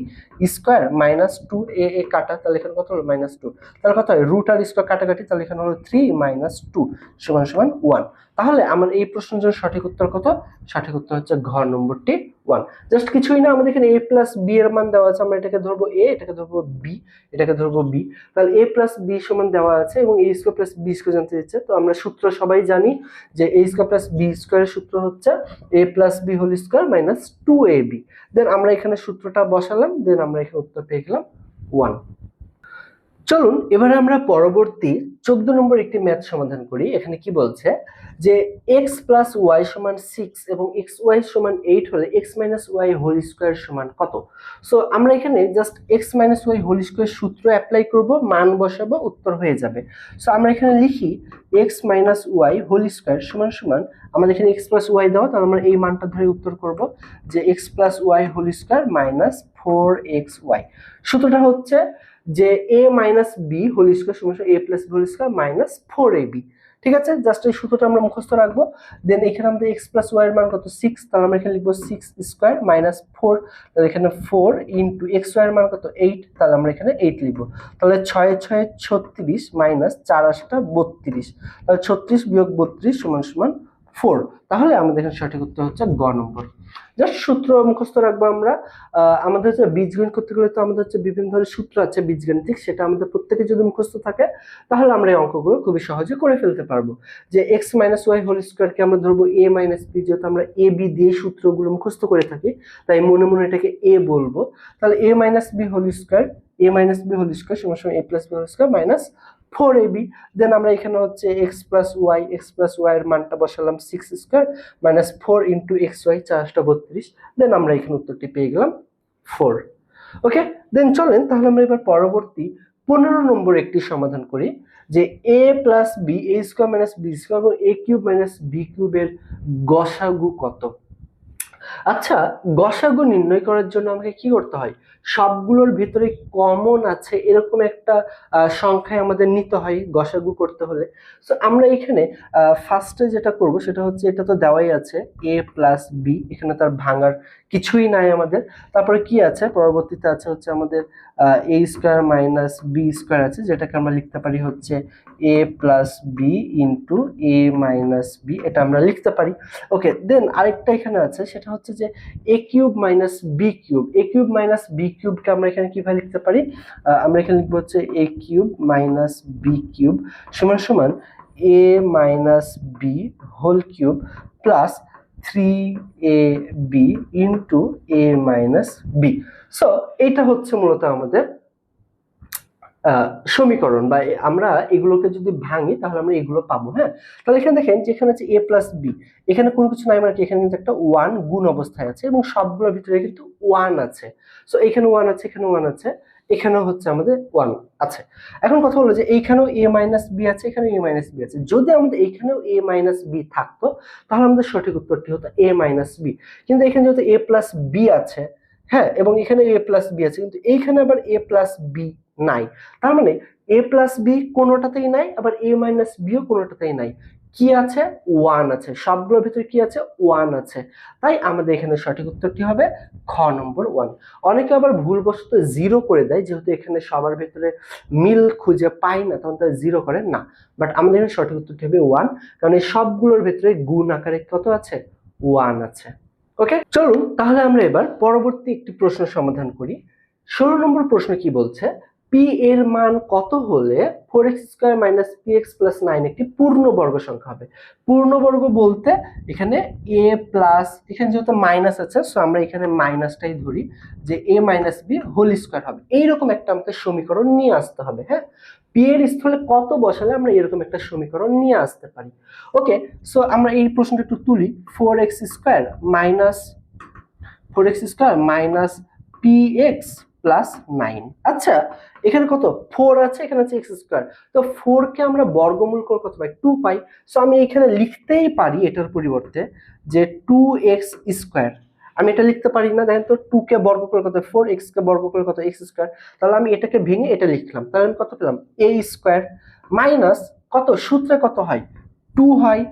স্কয়ার মাইনাস 2, a কাটা, তাহলে এখানে কত হলো? -2, তাহলে কত হয়? রুট আর স্কয়ার কাটাকাটি, তাহলে এখানে হলো 3 - 2 সমান সমান 1। তাহলে আমার এই প্রশ্নের জন্য সঠিক উত্তর কত? সঠিক উত্তর হচ্ছে ঘ নম্বরটি 1। জাস্ট কিছুই না, আমাদের এখানে a প্লাস b এর মান দেওয়া আছে, আমরা এটাকে ধরবো a, এটাকে ধরবো b, এটাকে ধরবো b, তাহলে a প্লাস b সমান দেওয়া আছে এবং a square plus b square জানতে চাইছে। তো আমরা সূত্র সবাই জানি যে a স্কয়ার প্লাস b স্কয়ারের সূত্র হচ্ছে a plus b whole square minus 2ab। Then আমরা এখানে সূত্রটা বসালাম, দেন আমরা এখানে উত্তর পেয়ে গেলাম 1। চলুন এবারে আমরা পরবর্তী 14 নম্বর একটি ম্যাথ সমাধান করি। এখানে কি বলছে যে x প্লাস y সমান 6 এবং xy সমান 8 হলে x minus y whole square সমান কত? সো আমরা এখানে just x minus y whole square সূত্র অ্যাপ্লাই করব, মান বসাবো, উত্তর হয়ে যাবে। সো আমরা এখানে লিখি x minus y whole square সমান সমান, আমাদের এখানে x প্লাস y দেওয়া, তাহলে আমরা এই মানটা ধরে উত্তর করব যে x plus y whole square minus 4xy। সূত্রটা হচ্ছে যে a minus b whole square সমান a plus B whole square minus 4ab। ঠিক আছে, জাস্ট এই সূত্রটা আমরা মুখস্থ রাখবো। দেন এখানে আমাদের x প্লাস y এর মান কত? 6, তাহলে আমরা এখানে লিখবো 6 স্কয়ার মাইনাস 4, তাহলে এখানে 4 ইনটু xy এর মান কত? 8, তাহলে আমরা এখানে 8 লিখবো। তাহলে 6 6 36 মাইনাস 4 8 32, তাহলে 36 বিয়োগ 32 সমান সমান 4। তাহলে আমাদের এখানে সঠিক উত্তর হচ্ছে গ নম্বর। জাস্ট সূত্র মুখস্থ রাখবো আমরা। আমাদের হচ্ছে বীজগণিত করতে গেলে তো আমাদের হচ্ছে বিভিন্ন ধরনের সূত্র আছে বীজগণিতিক, সেটা আমাদের প্রত্যেকে যদি মুখস্থ থাকে তাহলে আমরা এই অঙ্কগুলো খুবই সহজে করে ফেলতে পারবো। যে x মাইনাস ওয়াই হোল স্কয়ারকে আমরা ধরবো a মাইনাস b, যেহেতু আমরা a b দিয়ে সূত্রগুলো মুখস্থ করে থাকি তাই মনে মনে এটাকে a বলবো। তাহলে a minus b whole square, a minus b whole square সমান সমান a plus b whole square minus 4ab। Then আমরা এখানে হচ্ছে x প্লাস y এর মানটা বসালাম 6 স্কয়ার মাইনাস 4 ইনটু xy 4 32, দেন আমরা এখানে উত্তরটি পেয়ে গেলাম 4। ওকে, দেন চলেন তাহলে আমরা এবার পরবর্তী 15 নম্বর একটি সমাধান করি, যে a plus b a square minus b square এবং a কিউব মাইনাস b কিউবের গসাগু কত? আচ্ছা, গসাগু নির্ণয় করার জন্য আমাকে কি করতে হয়? সবগুলোর ভিতরে কমন আছে এরকম একটা সংখ্যায় আমাদের নিতে হয় গসাগু করতে হলে। সো আমরা এখানে ফার্স্টে যেটা করব সেটা হচ্ছে, এটা তো দেওয়াই আছে a প্লাস বি, এখানে তার ভাঙার কিছুই নাই আমাদের। তারপরে কি আছে পরবর্তীতে আছে হচ্ছে আমাদের a square minus b square আছে, যেটাকে আমরা লিখতে পারি হচ্ছে a plus b into a minus b, এটা আমরা লিখতে পারি। ওকে, দেন আরেকটা এখানে আছে, সেটা হচ্ছে যে a cube minus B cube. a cube minus B কিউবকে আমরা এখানে কিভাবে লিখতে পারি? আমরা এখানে লিখবো হচ্ছে a cube minus B cube সমান সমান a minus b whole cube plus 3ab into a minus b. So এটা হচ্ছে মূলত আমাদের সমীকরণ, বা আমরা এগুলোকে যদি ভাঙি তাহলে আমরা এগুলো পাবো। হ্যাঁ, তাহলে এখানে দেখেন যেখানে আছে a প্লাস বি, এখানে কোনো কিছু নাই, মানে এখানে কিন্তু একটা 1 গুণ অবস্থায় আছে এবং সবগুলোর ভিতরে কিন্তু 1 আছে। সো এখানে 1 আছে, এখানে 1 আছে, এখানেও হচ্ছে আমাদের 1 আছে। এখন কথা হলো যে এইখানেও a মাইনাস বি আছে, এখানেও a মাইনাস বি আছে। যদি আমাদের এইখানেও a মাইনাস বি থাকতো তাহলে আমাদের সঠিক উত্তরটি হতো a মাইনাস বি। কিন্তু এখানে যেহেতু a প্লাস বি আছে, হ্যাঁ, এবং এখানে a প্লাস বি আছে, কিন্তু এইখানে আবার a প্লাস বি নাই। তার মানে a প্লাস বি কোনোটাতেই নাই, আবার a মাইনাস বিও কোনোটাতেই নাই। কি আছে? 1 আছে। সবগুলোর ভিতরে কি আছে? 1 আছে। তাই আমাদের এখানে সঠিক উত্তরটি হবে খ নম্বর 1। অনেকে আবার ভুলবশত 0 করে দেয়, যেহেতু এখানে সবার ভিতরে মিল খুঁজে পায় না তখন তারা 0 করে না, বাট আমাদের এখানে সঠিক উত্তরটি হবে 1, কারণ এই সবগুলোর ভিতরে গুণ আকারে কত আছে? 1 আছে। ওকে, চলুন তাহলে আমরা এবার পরবর্তী একটি প্রশ্ন সমাধান করি। 16 নম্বর প্রশ্ন কি বলছে? পি এর মান কত হলে 4x square minus px plus 9 একটি পূর্ণবর্গ সংখ্যা হবে? পূর্ণবর্গ বলতে এখানে a প্লাস, এখানে যেহেতু মাইনাস আছে সো আমরা এখানে মাইনাসটাই ধরি, যে a minus b whole square হবে। এইরকম একটা আমাদের সমীকরণ নিয়ে আসতে হবে। হ্যাঁ, পি এর স্থলে কত বসালে আমরা এরকম একটা সমীকরণ নিয়ে আসতে পারি। ওকে, সো আমরা এই প্রশ্নটা একটু তুলি। 4x square minus px plus 9। আচ্ছা, এখানে কত? 4 আছে, এখানে আছে x স্কয়ার। তো 4 কে আমরা বর্গমূল করে কত পাই? 2 পাই। সো আমি এখানে লিখতেই পারি এটার পরিবর্তে যে 2x স্কয়ার। আমি এটা লিখতে পারি না? দেখেন তো, 2 কে বর্গ করে কত? 4, x কে বর্গ করে কত? x square. তাহলে আমি এটাকে ভেঙে এটা লিখলাম, তাহলে আমি কত পেলাম? a স্কয়ার মাইনাস কত? সূত্রে কত হয়? 2 হয়,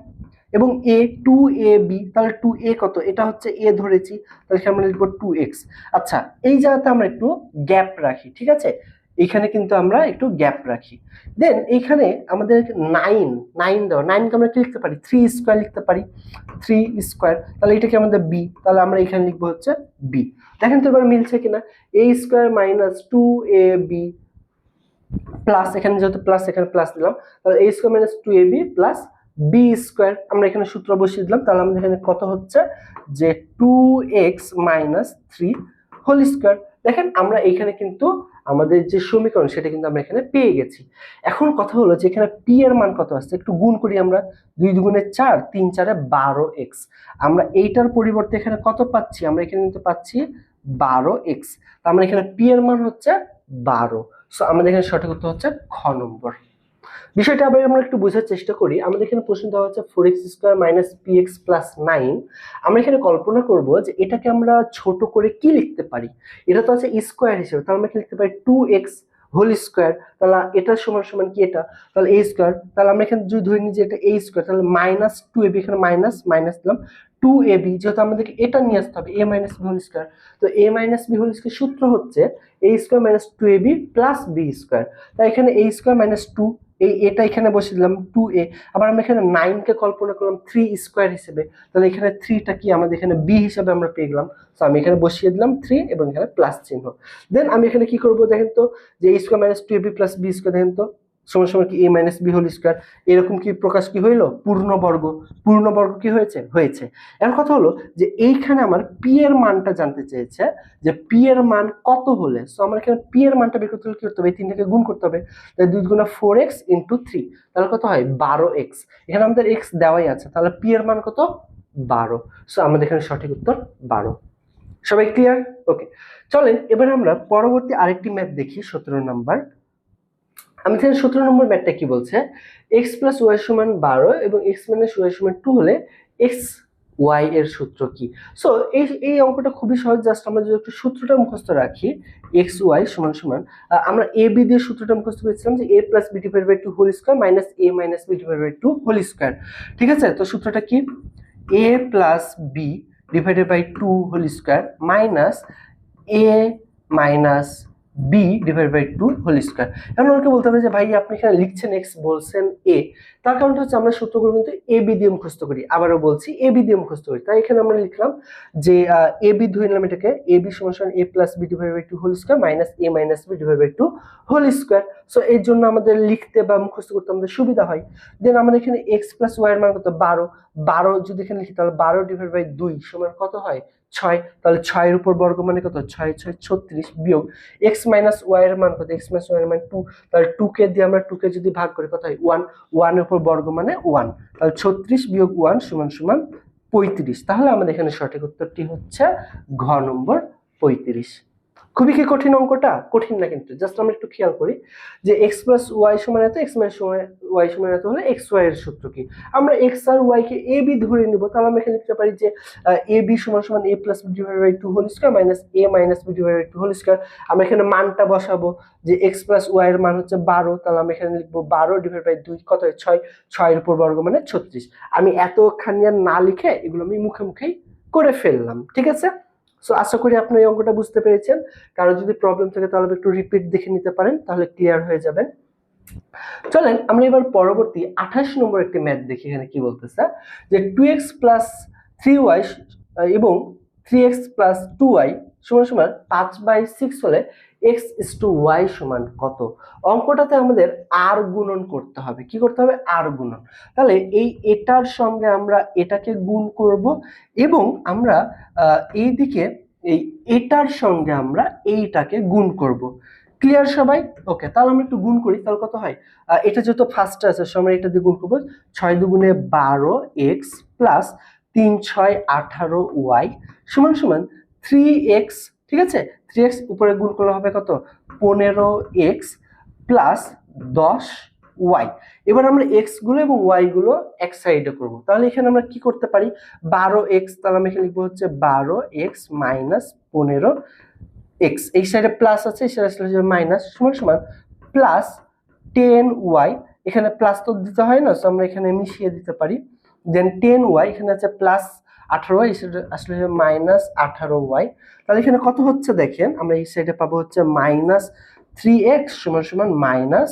এবং a 2ab, তাহলে 2a কত? এটা হচ্ছে a ধরেছি, তাহলে আমরা লিখবো 2x। আচ্ছা, এই জায়গাতে আমরা একটু গ্যাপ রাখি, ঠিক আছে? এখানে কিন্তু আমরা একটু গ্যাপ রাখি। দেন এখানে আমাদের 9 দেওয়া, 9 কে আমরা কি লিখতে পারি? 3 স্কয়ার লিখতে পারি, 3 স্কয়ার। তাহলে এটা কি আমাদের b, তাহলে আমরা এখানে লিখবো হচ্ছে b। দেখেন তো এবার মিলছে কিনা? a square minus 2ab plus, এখানে যেহেতু প্লাস এখানে প্লাস দিলাম, তাহলে a square minus 2ab plus b square, আমরা এখানে সূত্র বসিয়ে দিলাম। তাহলে আমাদের এখানে কত হচ্ছে? যে 2x মাইনাস 3 হোল স্কয়ার। দেখেন আমরা এখানে কিন্তু আমাদের যে সমীকরণ সেটা কিন্তু আমরা এখানে পেয়ে গেছি। এখন কথা হলো যে এখানে p এর মান কত আসছে, একটু গুণ করি আমরা। 2 দুগুণে 4, 3 4 12x। আমরা এইটার পরিবর্তে এখানে কত পাচ্ছি? আমরা এখানে কিন্তু পাচ্ছি 12x। তার মানে এখানে p এর মান হচ্ছে 12। সো আমাদের এখানে সঠিক উত্তর হচ্ছে খ নম্বর। বিষয়টা আবার আমরা একটু বোঝার চেষ্টা করি। আমাদের এখানে প্রশ্ন দেওয়া হচ্ছে 4x square minus px plus 9। আমরা এখানে কল্পনা করব যে এটাকে আমরা ছোট করে কি লিখতে পারি। এটা তো আছে স্কয়ার হিসেবে, তাহলে আমরা কি লিখতে পারি? 2x whole square. তাহলে এটা সমান সমান কি? এটা তাহলে a স্কয়ার। তাহলে আমরা এখানে যদি ধরে নিই যে এটা a স্কয়ার, তাহলে মাইনাস 2ab, এখানে মাইনাস মাইনাস দিলাম 2ab, যেহেতু আমাদেরকে এটা নিয়ে আসতে হবে a minus b whole square. তো a minus b whole square সূত্র হচ্ছে a square minus 2ab plus b square. তাই এখানে a স্কয়ার মাইনাস 2, এটা এখানে বসিয়ে দিলাম 2a। আবার আমরা এখানে 9 কে কল্পনা করলাম 3 স্কয়ার হিসেবে, তাহলে এখানে 3 টা কি আমাদের এখানে b হিসেবে আমরা পেয়ে গেলাম। সো আমি এখানে বসিয়ে দিলাম 3 এবং এখানে প্লাস চিহ্ন। দেন আমি এখানে কি করব দেখেন তো, যে a square minus 2ab plus b square, দেখেন তো সমান সমান কি a minus b whole square. এরকম কি প্রকাশ কি হইলো? পূর্ণবর্গ। পূর্ণবর্গ কি হয়েছে? হয়েছে। এখন কথা হলো যে এইখানে আমার p এর মানটা জানতে চেয়েছে, যে p এর মান কত হলে। সো আমরা এখানে p এর মানটা বের করতে হলে কি করতে হবে? এই তিনটাকে গুণ করতে হবে। তাহলে 2 গুণা 4x ইনটু 3, তাহলে কত হয়? 12x। এখানে আমাদের x দেওয়াই আছে, তাহলে p এর মান কত? 12। সো আমাদের এখানে সঠিক উত্তর 12। সবাই ক্লিয়ার? ওকে, চলেন এবার আমরা পরবর্তী আরেকটি ম্যাথ দেখি, 17 নাম্বার। আমি এখানে 17 নম্বর ম্যাথটা কি বলছে? x প্লাস ওয়াই সমান 12 এবং x মাইনাস ওয়াই সমান 2 হলে x ওয়াই এর সূত্র কি? সো এই অঙ্কটা খুবই সহজ, জাস্ট আমরা যদি একটু সূত্রটা মুখস্থ রাখি, এক্স ওয়াই সমান সমান আমরা এ বি দিয়ে সূত্রটা মুখস্থ করেছিলাম যে A plus B divided by two whole square minus A minus B divided by two whole square. ঠিক আছে, তো সূত্রটা কি? A plus B divided by two whole square minus A minus B divide by two whole square. এখন আমাকে বলতে হবে যে ভাই আপনি এখানে লিখছেন এক্স বলছেন এ, তার কারণটা হচ্ছে আমরা সূত্রগুলো কিন্তু এ বি দিয়ে মুখস্থ করি, আবারও বলছি এ বি দিয়ে মুখস্থ করি। তাই এখানে আমরা লিখলাম যে এ বি ধরে নিলাম এটাকে, এ বি সমান সমান A plus B divide by two whole square minus A minus B divide by two whole square. So এর জন্য আমাদের লিখতে বা মুখস্থ করতে আমাদের সুবিধা হয়। দেন আমাদের এখানে এক্স প্লাস ওয়াই এর মান কত? 12। 12 যদি এখানে লিখি তাহলে 12 ডিভাইড বাই 2 সমান কত হয়? 6। তাহলে 6 এর উপর বর্গ মানে কত? 6 6 36 বিয়োগ x মাইনাস y এর মান কত? x মাইনাস y এর মান 2। তাহলে 2 কে দিয়ে আমরা 2 কে যদি ভাগ করি কত হয়? 1। 1 এর উপর বর্গ মানে 1। তাহলে 36 বিয়োগ 1 সমান সমান 35। তাহলে আমাদের এখানে সঠিক উত্তরটি হচ্ছে ঘ নম্বর 35। খুবই কি কঠিন অঙ্কটা? কঠিন না কিন্তু, জাস্ট আমরা একটু খেয়াল করি যে x প্লাস ওয়াই সমান এত, x মাইনাস ওয়াই সমান এত হলে x y এর সূত্র কি? আমরা x R y K a b ধরে নিব, তাহলে আমরা এখানে লিখতে পারি যে a b সমান সমান a plus b divided by 2 whole square minus a minus b divided by 2 whole square. আমরা এখানে মানটা বসাবো যে x প্লাস y এর মান হচ্ছে 12, তাহলে আমরা এখানে লিখবো 12 ডিভাইডেড বাই 2 কত হয়? 6। 6 এর উপর বর্গ মানে 36। আমি এতখানি আর না লিখে এগুলো আমি মুখে মুখেই করে ফেললাম। ঠিক আছে, সো আশা করি আপনি এই অঙ্কটা বুঝতে পেরেছেন। কারো যদি প্রবলেম থাকে তাহলে একটু রিপিট দেখে নিতে পারেন, তাহলে ক্লিয়ার হয়ে যাবেন। চলেন আমরা এবার পরবর্তী 28 নম্বর একটি ম্যাথ দেখি। এখানে কি বলতেছে যে 2x প্লাস 3y এবং 3x প্লাস 2y সমান সমান 5/6 হলে x is to y সমান কত? অঙ্কটাতে আমাদের আর গুণন করতে হবে। কি করতে হবে? আর গুণন। তাহলে এটার সঙ্গে আমরা এটাকে গুণ করব এবং আমরা এইদিকে এটার সঙ্গে আমরা এইটাকে গুণ করব। ক্লিয়ার সবাই? ওকে, তাহলে আমরা একটু গুণ করি, তাহলে কত হয়? এটা যেহেতু ফার্স্টে আছে আমরা এটা দিয়ে গুণ করবো। 6 দুগুণে 12x প্লাস 3 6 18y সমান সমান 3x। ঠিক আছে, 3x উপরে গুণ করলে হবে কত? 15x plus 10y। এবার আমরা x গুলো এবং y গুলো এক সাইডে করব। তাহলে এখানে আমরা কি করতে পারি? 12x, তাহলে আমি এখানে লিখবো হচ্ছে 12x মাইনাস 15x, এই সাইডে প্লাস আছে, এই সাইডে আসলে মাইনাস সমান সমান প্লাস 10y। এখানে প্লাস তো দিতে হয় না, সো আমরা এখানে মিশিয়ে দিতে পারি। দেন 10y, এখানে আছে প্লাস 18y, এই সাইডে আসলে মাইনাস 18y। তাহলে এখানে কত হচ্ছে দেখেন, আমরা এই সাইডে পাবো হচ্ছে মাইনাস 3x সমান সমান মাইনাস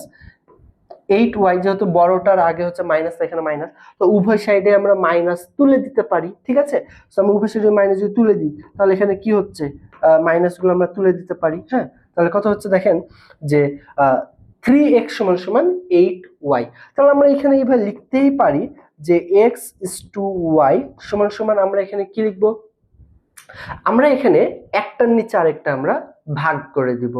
8y। যেহেতু বড়টার আগে হচ্ছে মাইনাস, এখানে মাইনাস, তো উভয় সাইডে আমরা মাইনাস তুলে দিতে পারি। ঠিক আছে, তো আমরা উভয় সাইডে মাইনাস যদি তুলে দিই তাহলে এখানে কি হচ্ছে? মাইনাস গুলো আমরা তুলে দিতে পারি। হ্যাঁ, তাহলে কত হচ্ছে দেখেন যে 3x সমান সমান 8y। তাহলে আমরা এখানে এইভাবে লিখতেই পারি যে x is to y সমান সমান আমরা এখানে কি লিখবো? আমরা এখানে একটার নিচে আরেকটা আমরা ভাগ করে দিব।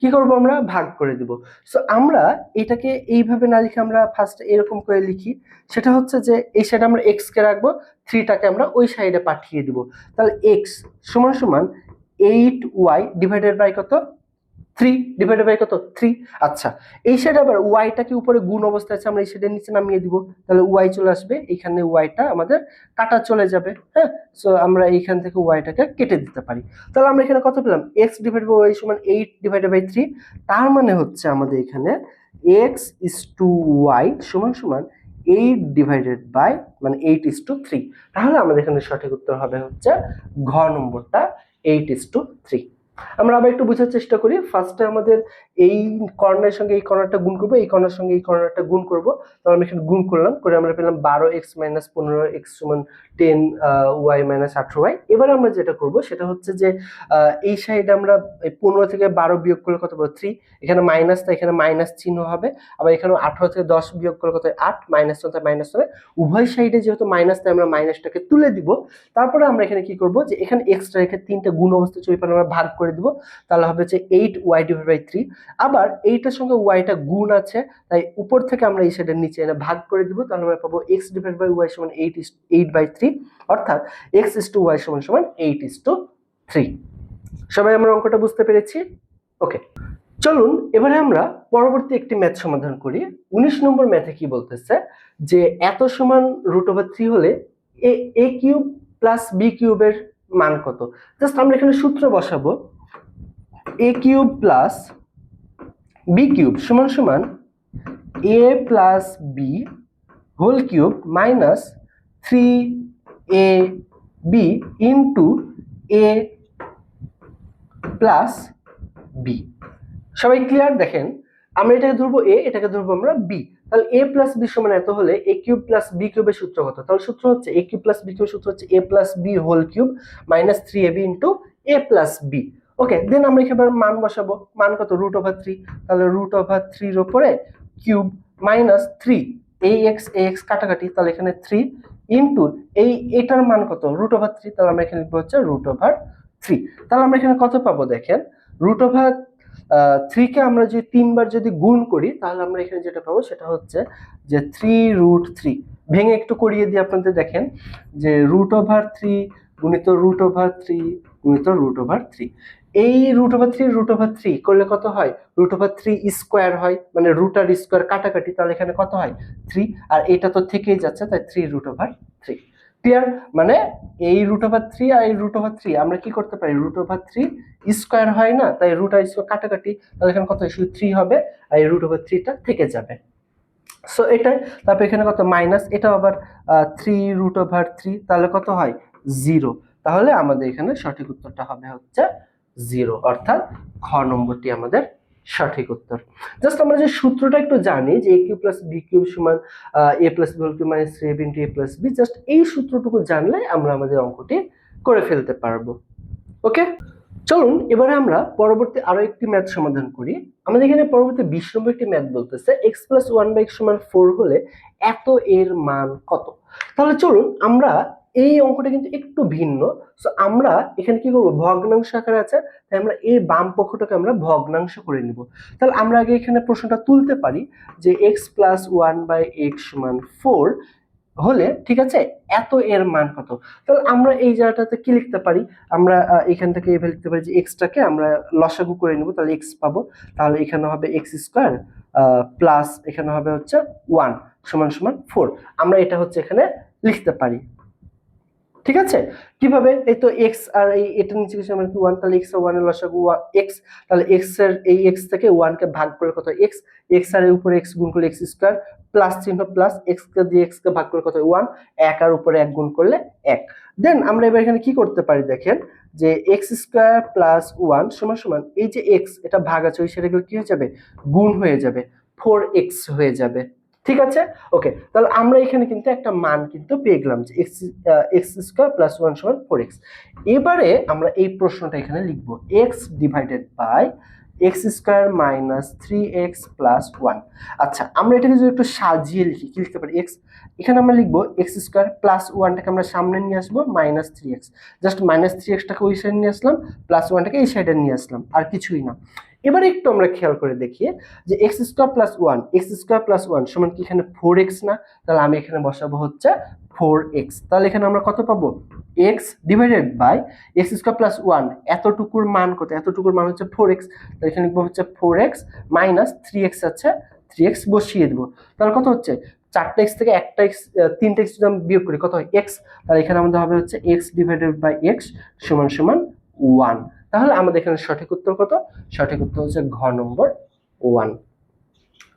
কি করব? আমরা ভাগ করে দিব। সো আমরা এটাকে এইভাবে না লিখে আমরা ফার্স্ট এরকম করে লিখি, সেটা হচ্ছে যে এই সাইডে আমরা x কে রাখবো, 3 টাকে আমরা ওই সাইডে পাঠিয়ে দিব। তাহলে x সমান সমান 8y ডিভাইডেড বাই কত? 3 ডিভাইডেড বাই কত? 3। আচ্ছা, এই সাইডে আবার ওয়াইটাকে উপরে গুণ অবস্থায় আছে, আমরা এই সাইডে নিচে নামিয়ে দিব, তাহলে ওয়াই চলে আসবে, এখানে ওয়াইটা আমাদের কাটা চলে যাবে। হ্যাঁ, সো আমরা এইখান থেকে ওয়াইটাকে কেটে দিতে পারি। তাহলে আমরা এখানে কত পেলাম? x ডিভাইডেড বাই ওয়াই সমান 8 ডিভাইডেড বাই 3। তার মানে হচ্ছে আমাদের এখানে x is to y সমান সমান 8 ডিভাইডেড বাই মানে 8 is to 3। তাহলে আমাদের এখানে সঠিক উত্তর হবে হচ্ছে ঘ নম্বরটা 8 is to 3। আমরা আবার একটু বোঝার চেষ্টা করি। ফার্স্টে আমাদের এই কর্নারের সঙ্গে এই কর্নারটা গুণ করব, এই কর্নারের সঙ্গে এই কর্নারটা গুণ করব। তাহলে আমরা এখানে গুণ করলাম, করে আমরা পেলাম 12x মাইনাস 15x সমান 10y মাইনাস 18y। এবার আমরা যেটা করব সেটা হচ্ছে যে এই সাইডে আমরা 15 থেকে 12 বিয়োগ করলে কত পাবো? 3। এখানে মাইনাস, তাই এখানে মাইনাস চিহ্ন হবে। আবার এখানে 18 থেকে 10 বিয়োগ করলে কত হয়? 8। মাইনাস হবে মাইনাস হবে, উভয় সাইডে যেহেতু মাইনাস তাই আমরা মাইনাসটাকে তুলে দিব। তারপরে আমরা এখানে কি করব যে এখানে এক্সট্রা রেখে 3টা গুণ অবস্থায় চলে আমরা ভাগ করে দিব, তাহলে হবে যে 8y ডিভাইড বাই 3। আবার এইটার সঙ্গে ওয়াইটা গুণ আছে, তাই উপর থেকে আমরা এই সাইডের নিচে এনে ভাগ করে দিব, তাহলে আমরা পাবো x ডিভাইড বাই y সমান 8/3, অর্থাৎ x is to y সমান সমান 8 is to 3। সবাই আমরা অঙ্কটা বুঝতে পেরেছি? ওকে, চলুন এবারে আমরা পরবর্তী একটি ম্যাথ সমাধান করি। 19 নম্বর ম্যাথে কি বলতেছে যে এত সমান √3 হলে a কিউব প্লাস বি কিউবের মান কত? জাস্ট আমরা এখানে সূত্র বসাবো, A cube plus B cube সমান সমান A plus B whole cube minus 3ab into A plus B. সবাই ক্লিয়ার? দেখেন আমরা এটাকে ধরবো এ, এটাকে ধরবো আমরা বি, তাহলে এ প্লাস বি সমান এত হলে এ কিউব প্লাস বি কিউবের সূত্র কত? তাহলে সূত্র হচ্ছে এ কিউব প্লাস বি কিউবের সূত্র হচ্ছে A plus B whole cube minus 3ab into A plus B. Okay, then আমরা এখানে মান বসাবো, মান কত? √3, তাহলে √3 এর উপরে কিউব মাইনাস 3 ax কাটাকাটি, তাহলে এখানে 3 ইন্টু এটার মান কত? √3, তাহলে আমরা এখানে লিখবো হচ্ছে √3। তাহলে আমরা এখানে কত পাবো? দেখেন √3 কে আমরা যদি 3 বার যদি গুণ করি তাহলে আমরা এখানে যেটা পাবো সেটা হচ্ছে যে 3√3। ভেঙে একটু করিয়ে দিই আপনাদের, দেখেন যে √3 গুণিত √3 গুণিত √3, এই √3 করলে কত হয়? √3 স্কোয়ার হয়, মানে রুট আর স্কোয়ার কাটাকাটি, তাহলে এখানে কত হয়? 3, আর এটা তো থেকেই যাচ্ছে, তাই 3√3। ক্লিয়ার? মানে এই √3 আর এই √3 আমরা কি করতে পারি? √3 স্কোয়ার হয় না, তাই রুট আর স্কোয়ার কাটাকাটি, তাহলে এখানে কত? শুধু 3 হবে, আর এই √3টা থেকে যাবে। সো এটাই, তারপর এখানে কত? মাইনাস, এটা আবার 3√3, তাহলে কত হয়? 0। তাহলে আমাদের এখানে সঠিক উত্তরটা হবে হচ্ছে 0, অর্থাৎ খ নম্বরটি আমাদের সঠিক উত্তর। জাস্ট আমরা যে সূত্রটা একটু জানি যে a cube plus B cube সমান a plus B whole cube minus 3ab into a plus b, just এই সূত্রটুকু জানলে আমরা আমাদের অঙ্কটি করে ফেলতে পারবো। ওকে, চলুন এবারে আমরা পরবর্তী আরো একটি ম্যাথ সমাধান করি। আমাদের এখানে পরবর্তী 20 নম্বর একটি ম্যাথ বলতেছে x প্লাস 1/x সমান 4 হলে এত এর মান কত? তাহলে চলুন আমরা এই অঙ্কটা কিন্তু একটু ভিন্ন। সো আমরা এখানে কি করব? ভগ্নাংশ আকারে আছে, তাই আমরা এই বাম পক্ষটাকে আমরা ভগ্নাংশ করে নিব। তাহলে আমরা আগে এখানে প্রশ্নটা তুলতে পারি যে x প্লাস 1/x সমান 4 হলে, ঠিক আছে, এত এর মান কত? তাহলে আমরা এই জায়গাটাতে কি লিখতে পারি? আমরা এখান থেকে এভাবে লিখতে পারি যে x টাকে আমরা লসাগু করে নিব, তাহলে x পাবো, তাহলে এখানে হবে x স্কয়ার প্লাস এখানে হবে হচ্ছে 1 সমান সমান 4। আমরা এটা হচ্ছে এখানে লিখতে পারি, ঠিক আছে? কিভাবে? এই তো x আর এটা নিচে গেছে মানে কি 1, তাহলে x আর 1 এর লসাগু x, তাহলে x এর এই x থেকে 1 কে ভাগ করে কত? x আর এর উপরে x গুণ করলে x স্কয়ার প্লাস চিহ্ন প্লাস x কে দিয়ে x কে ভাগ করে কত? 1, 1 আর উপরে 1 গুণ করলে 1। দেন আমরা এবার এখানে কি করতে পারি? দেখেন যে x স্কয়ার প্লাস 1 সমান সমান এই যে x, এটা ভাগ আছে ওই সাইডে গেলে কি হয়ে যাবে? গুণ হয়ে যাবে, 4x হয়ে যাবে। ঠিক আছে? ওকে, তাহলে আমরা এখানে কিন্তু একটা মান কিন্তু পেয়ে গেলাম যে x স্কয়ার প্লাস 1 সমান 4x। এবারে আমরা এই প্রশ্নটা এখানে লিখব x divided by x square minus 3x plus 1। আচ্ছা, আমরা এটাকে যদি একটু সাজিয়ে লিখি কি লিখতে পারি? x, এখানে আমরা লিখব x স্কয়ার প্লাস 1টাকে আমরা সামনে নিয়ে আসবো minus 3x, just minus 3x টাকে ওই সাইডে নিয়ে আসলাম, প্লাস 1টাকে এই সাইডে নিয়ে আসলাম, আর কিছুই না। এবারে একটু আমরা খেয়াল করে দেখি যে x স্কয়ার প্লাস 1 সমান কি এখানে 4x না? তাহলে আমি এখানে বসাবো হচ্ছে 4x। তাহলে এখানে আমরা কত পাবো? x divided by x square plus 1, এতটুকুর মান কত? এতটুকুর মান হচ্ছে 4x, তাহলে এখানে লিখবো হচ্ছে 4x মাইনাস 3x আছে, 3x বসিয়ে দেবো, তাহলে কত হচ্ছে? 4টা x থেকে একটা x, 3টা x যদি আমরা বিয়োগ করি কত হয়? x, তাহলে এখানে আমাদের হবে হচ্ছে x ডিভাইডেড বাই x সমান সমান 1। তাহলে আমাদের এখানে সঠিক উত্তর কত? সঠিক উত্তর হচ্ছে ঘ নম্বর 1।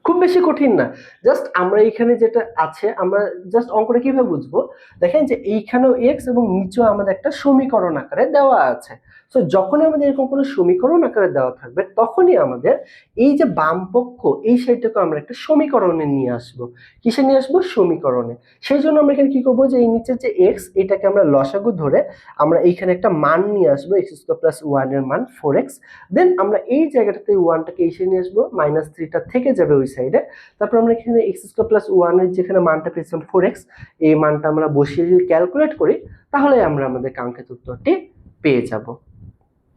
খুব বেশি কঠিন না, জাস্ট আমরা এখানে যেটা আছে আমরা জাস্ট অঙ্কটা কিভাবে বুঝবো? দেখেন যে এইখানেও x এবং নিচেও আমাদের একটা সমীকরণ আকারে দেওয়া আছে। সো যখনই আমাদের এরকম কোনো সমীকরণ আকারে দেওয়া থাকবে তখনই আমাদের এই যে বাম পক্ষ এই সাইডটাকে আমরা একটা সমীকরণে নিয়ে আসবো। কিসে নিয়ে আসবো? সমীকরণে। সেই জন্য আমরা এখানে কি করবো যে এই নিচের যে x এটাকে আমরা লসাগু ধরে আমরা এইখানে একটা মান নিয়ে আসবো, x স্কয়ার প্লাস 1 এর মান 4x। দেন আমরা এই জায়গাটাতে 1টাকে এসে নিয়ে আসবো, মাইনাস 3টা থেকে যাবে ওই সাইডে। তারপর আমরা এখানে x স্কয়ার প্লাস 1 এর যেখানে মানটা পেয়েছিলাম 4x, এই মানটা আমরা বসিয়ে যদি ক্যালকুলেট করি তাহলে আমরা আমাদের কাঙ্ক্ষিত উত্তরটি পেয়ে যাব।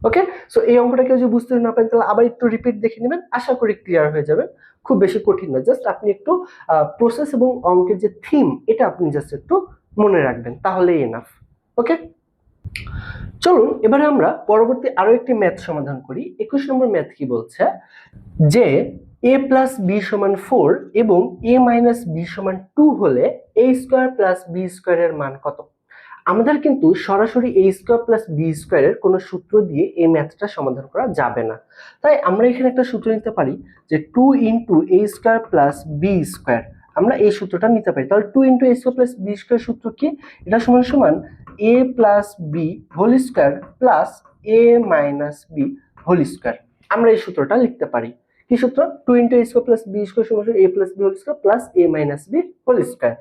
ওকে, সো এই অঙ্কটা কেউ যদি বুঝতে না পারেন তাহলে আবার একটু রিপিট দেখে নেবেন, আশা করি ক্লিয়ার হয়ে যাবে। খুব বেশি কঠিন না, জাস্ট আপনি একটু প্রসেস এবং অঙ্কের যে থিম এটা আপনি জাস্ট একটু মনে রাখবেন, তাহলেই এনাফ। ওকে, চলুন এবারে আমরা পরবর্তী আরো একটি ম্যাথ সমাধান করি। 21 নম্বর ম্যাথ কি বলছে যে a প্লাস বি সমান 4 এবং a মাইনাস বি সমান 2 হলে a square plus b square এর মান কত? আমাদের কিন্তু সরাসরি a স্কয়ার প্লাস b স্কয়ারের কোনো সূত্র দিয়ে এই ম্যাথটা সমাধান করা যাবে না, তাই আমরা এখানে একটা সূত্র নিতে পারি যে 2 into a square plus b square. আমরা এই সূত্রটা নিতে পারি। তাহলে 2 into a square plus b square সূত্র কি? এটা সমান সমান a plus b whole square plus a minus b whole square. আমরা এই সূত্রটা লিখতে পারি। কি সূত্র? 2 into a square plus b square সমান a plus b whole square plus a minus b whole square.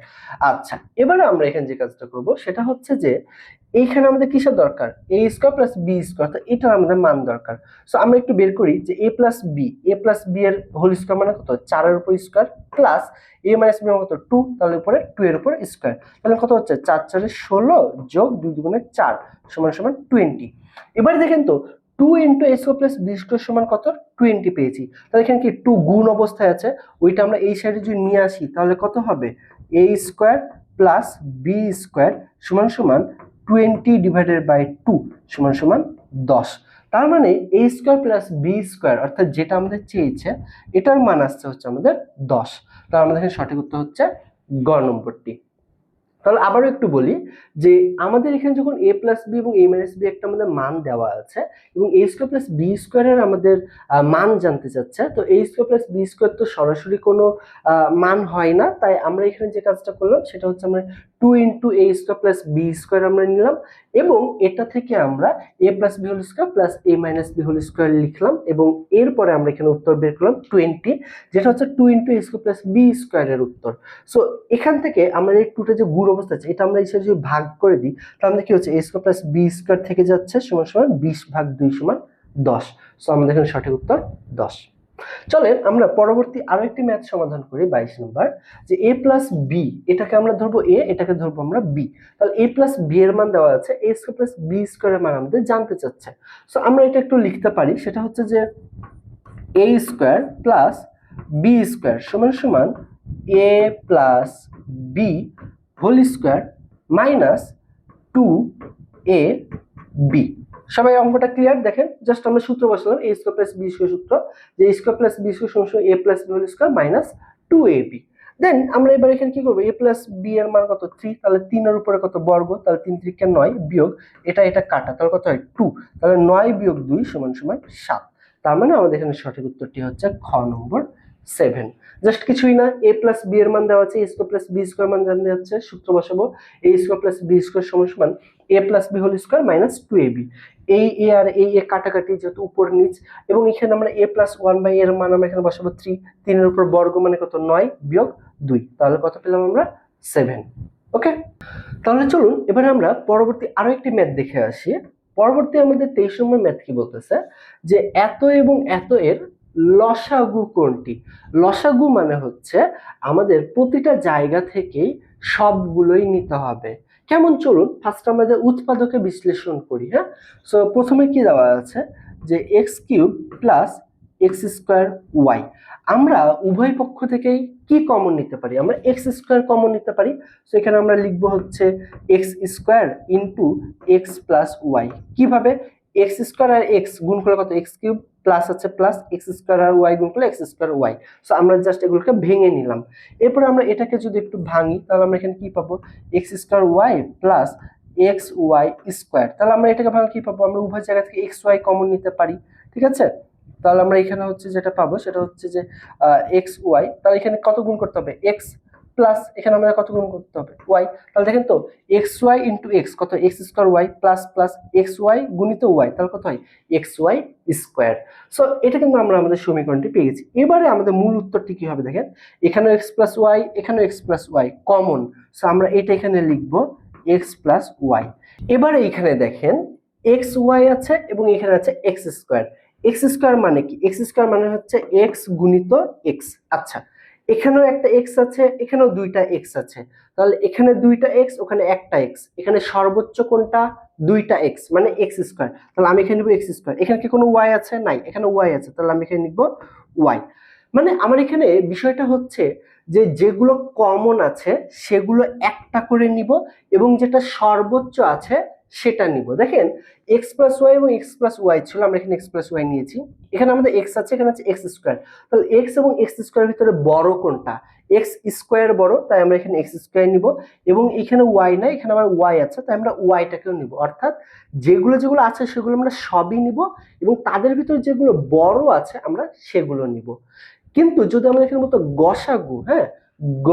আচ্ছা, এবারে আমরা এখানে যে কাজটা করব সেটা হচ্ছে যে এইখানে আমাদের কিসের দরকার? a square plus b square, তো এটার আমাদের মান দরকার। সো আমরা একটু বের করি যে a প্লাস b এর হোল স্কয়ার মানে কত? 4 এর উপর square plus a minus b মানে কত? 2, তাহলে উপরে 2 এর উপর স্কয়ার। তাহলে কত হচ্ছে? 4 4 16 যোগ 2 দুগুণে 4 সমান সমান 20। এবারে দেখেন তো 2 into a square plus b square সমান কত? 20 পেয়েছি। তাহলে এখানে কি 2 গুণ অবস্থায় আছে, ওইটা আমরা এই সাইডে যদি নিয়ে আসি তাহলে কত হবে? a square plus b square সমান সমান 20 ডিভাইডেড বাই 2 সমান সমান 10। তার মানে a square plus b square অর্থাৎ যেটা আমাদের চেয়েছে এটার মান আসছে হচ্ছে আমাদের 10। তাহলে আমাদের এখানে সঠিক উত্তর হচ্ছে গ নম্বরটি। তাহলে আবারও একটু বলি যে আমাদের এখানে যখন a প্লাস বি এবং a মাইনাস বি একটা আমাদের মান দেওয়া আছে এবং a স্কয়ার প্লাস বি স্কয়ারের আমাদের মান জানতে চাচ্ছে, তো a square plus b square তো সরাসরি কোনো মান হয় না, তাই আমরা এখানে যে কাজটা করলাম সেটা হচ্ছে আমরা 2 into a square plus b square আমরা নিলাম এবং এটা থেকে আমরা a plus B whole square plus a minus b whole square লিখলাম এবং এরপরে আমরা এখানে উত্তর বের করলাম 20, যেটা হচ্ছে 2 into a square plus B স্কয়ারের উত্তর। সো এখান থেকে আমরা এই টুটা যে গুণ অবস্থা আছে এটা আমরা হিসেবে যদি ভাগ করে দিই তাহলে আমাদের কি হচ্ছে? a square plus b square থেকে যাচ্ছে সমান সমান 20 ভাগ 2 সমান 10। সো আমাদের এখানে সঠিক উত্তর 10। চলেন আমরা পরবর্তী আরো একটি ম্যাথ সমাধান করি 22 নম্বর, যে a প্লাস b এটাকে আমরা ধরবো a, এটাকে ধরবো আমরা b। তাহলে a প্লাস b এর মান দেওয়া আছে, a স্কয়ার প্লাস b স্কয়ারের মান আমাদের জানতে চাচ্ছে। সো আমরা এটা একটু লিখতে পারি, সেটা হচ্ছে যে a square plus b square সমান সমান a plus b whole square minus 2ab। সবাই অঙ্কটা ক্লিয়ার? দেখেন জাস্ট আমরা সূত্র বসালাম a square plus b square সূত্র, যে a square plus b square সমান a plus b whole square minus 2ab। Then আমরা এবার এখানে কি করব? a প্লাস b এর মান কত? 3, তাহলে 3 এর উপরে কত? বর্গ, তাহলে 3 3 9 বিয়োগ এটা কাটা, তাহলে কত হয়? 2, তাহলে 9 বিয়োগ 2 সমান সমান 7। তার মানে আমাদের এখানে সঠিক উত্তরটি হচ্ছে খ নম্বর 7। জাস্ট কিছুই না, a প্লাস b এর মান দেওয়া আছে, a square plus b square মান জানতে যাচ্ছে, সূত্র বসাবো a square plus b square সমান সমান a plus b whole square minus 2ab। এই a আর এই a কাটাকাটি যেহেতু উপর নিচ, এবং এখানে আমরা a প্লাস 1 বাই এর মান আমরা এখানে বসাবো 3, 3 এর উপর বর্গ মানে কত? 9 বিয়োগ 2, তাহলে কত পেলাম আমরা? 7। ওকে, তাহলে চলুন এবারে আমরা পরবর্তী আরো একটি ম্যাথ দেখে আসি। পরবর্তী আমাদের 23 নম্বর ম্যাথ কি বলতেছে যে এত এবং এত এর লসাগু কোনটি? লসাগু মানে হচ্ছে আমাদের প্রতিটা জায়গা থেকেই সবগুলোই নিতে হবে। কেমন? চলুন ফার্স্ট আমাদের উৎপাদকে বিশ্লেষণ করি। হ্যাঁ, সো প্রথমে কি দেওয়া আছে যে x cube plus x square y. আমরা উভয় পক্ষ থেকেই কি কমন নিতে পারি? আমরা এক্স স্কোয়ার কমন নিতে পারি। সো এখানে আমরা লিখবো হচ্ছে x square into x plus y. কিভাবে? এক্স স্কোয়ার আর এক্স গুণ করলে কত? এক্স কিউব প্লাস আছে প্লাস এক্স স্কোয়ার আর ওয়াই গুণ করলে এক্স স্কোয়ার ওয়াই। সো আমরা জাস্ট এগুলোকে ভেঙে নিলাম। এরপরে আমরা এটাকে যদি একটু ভাঙি তাহলে আমরা এখানে কি পাবো? X square y plus x y square. তাহলে আমরা এটাকে ভাঙলে কি পাবো? আমরা উভয় জায়গা থেকে এক্স ওয়াই কমন নিতে পারি। ঠিক আছে, তাহলে আমরা এখানে হচ্ছে যেটা পাবো সেটা হচ্ছে যে এক্স ওয়াই। তাহলে এখানে কত গুণ করতে হবে? এক্স প্লাস এখানে আমাদের কত গুণ করতে হবে? ওয়াই। তাহলে দেখেন তো এক্স ওয়াই ইন্টু এক্স কত? X square y plus plus x y গুণিত ওয়াই, তাহলে কত হয়? X y square. সো এটা কিন্তু আমরা আমাদের সমীকরণটি পেয়ে গেছি। এবারে আমাদের মূল উত্তরটি কি হবে? দেখেন এখানে এক্স প্লাস ওয়াই, এখানে x plus y common, so আমরা এটা এখানে লিখবো এক্স প্লাস ওয়াই। এবারে এখানে দেখেন এক্স ওয়াই আছে এবং এখানে আছে এক্স স্কোয়ার। এক্স স্কোয়ার মানে কি? এক্স স্কোয়ার মানে হচ্ছে এক্স গুণিত এক্স। আচ্ছা, এখানেও একটা এক্স আছে, এখানেও দুইটা এক্স আছে, তাহলে এখানে দুইটা এক্স, ওখানে একটা এক্স, এখানে সর্বোচ্চ কোনটা? দুইটা এক্স মানে এক্স স্কোয়ার। তাহলে আমি এখানে নিব এক্স স্কোয়ার। এখানে কি কোনো ওয়াই আছে? নাই, এখানে ওয়াই আছে, তাহলে আমি এখানে নিব ওয়াই। মানে আমার এখানে বিষয়টা হচ্ছে যে যেগুলো কমন আছে সেগুলো একটা করে নিব এবং যেটা সর্বোচ্চ আছে সেটা নিব। দেখেন এক্স প্লাস ওয়াই এবং এক্স প্লাস ওয়াই ছিল, আমরা এখানে এক্স প্লাস ওয়াই নিয়েছি। এখানে আমাদের এক্স আছে, এখানে আছে এক্স স্কোয়ার। তাহলে এক্স এবং এক্স স্কোয়ারের ভিতরে বড় কোনটা? এক্স স্কোয়ার বড়, তাই আমরা এখানে এক্স স্কোয়ার নিব। এবং এখানে ওয়াই নাই, এখানে আবার ওয়াই আছে, তাই আমরা ওয়াইটাকেও নিব। অর্থাৎ যেগুলো যেগুলো আছে সেগুলো আমরা সবই নিব, এবং তাদের ভিতরে যেগুলো বড় আছে আমরা সেগুলো নিব। কিন্তু যদি আমরা এখানে মতো গসাগু, হ্যাঁ, গ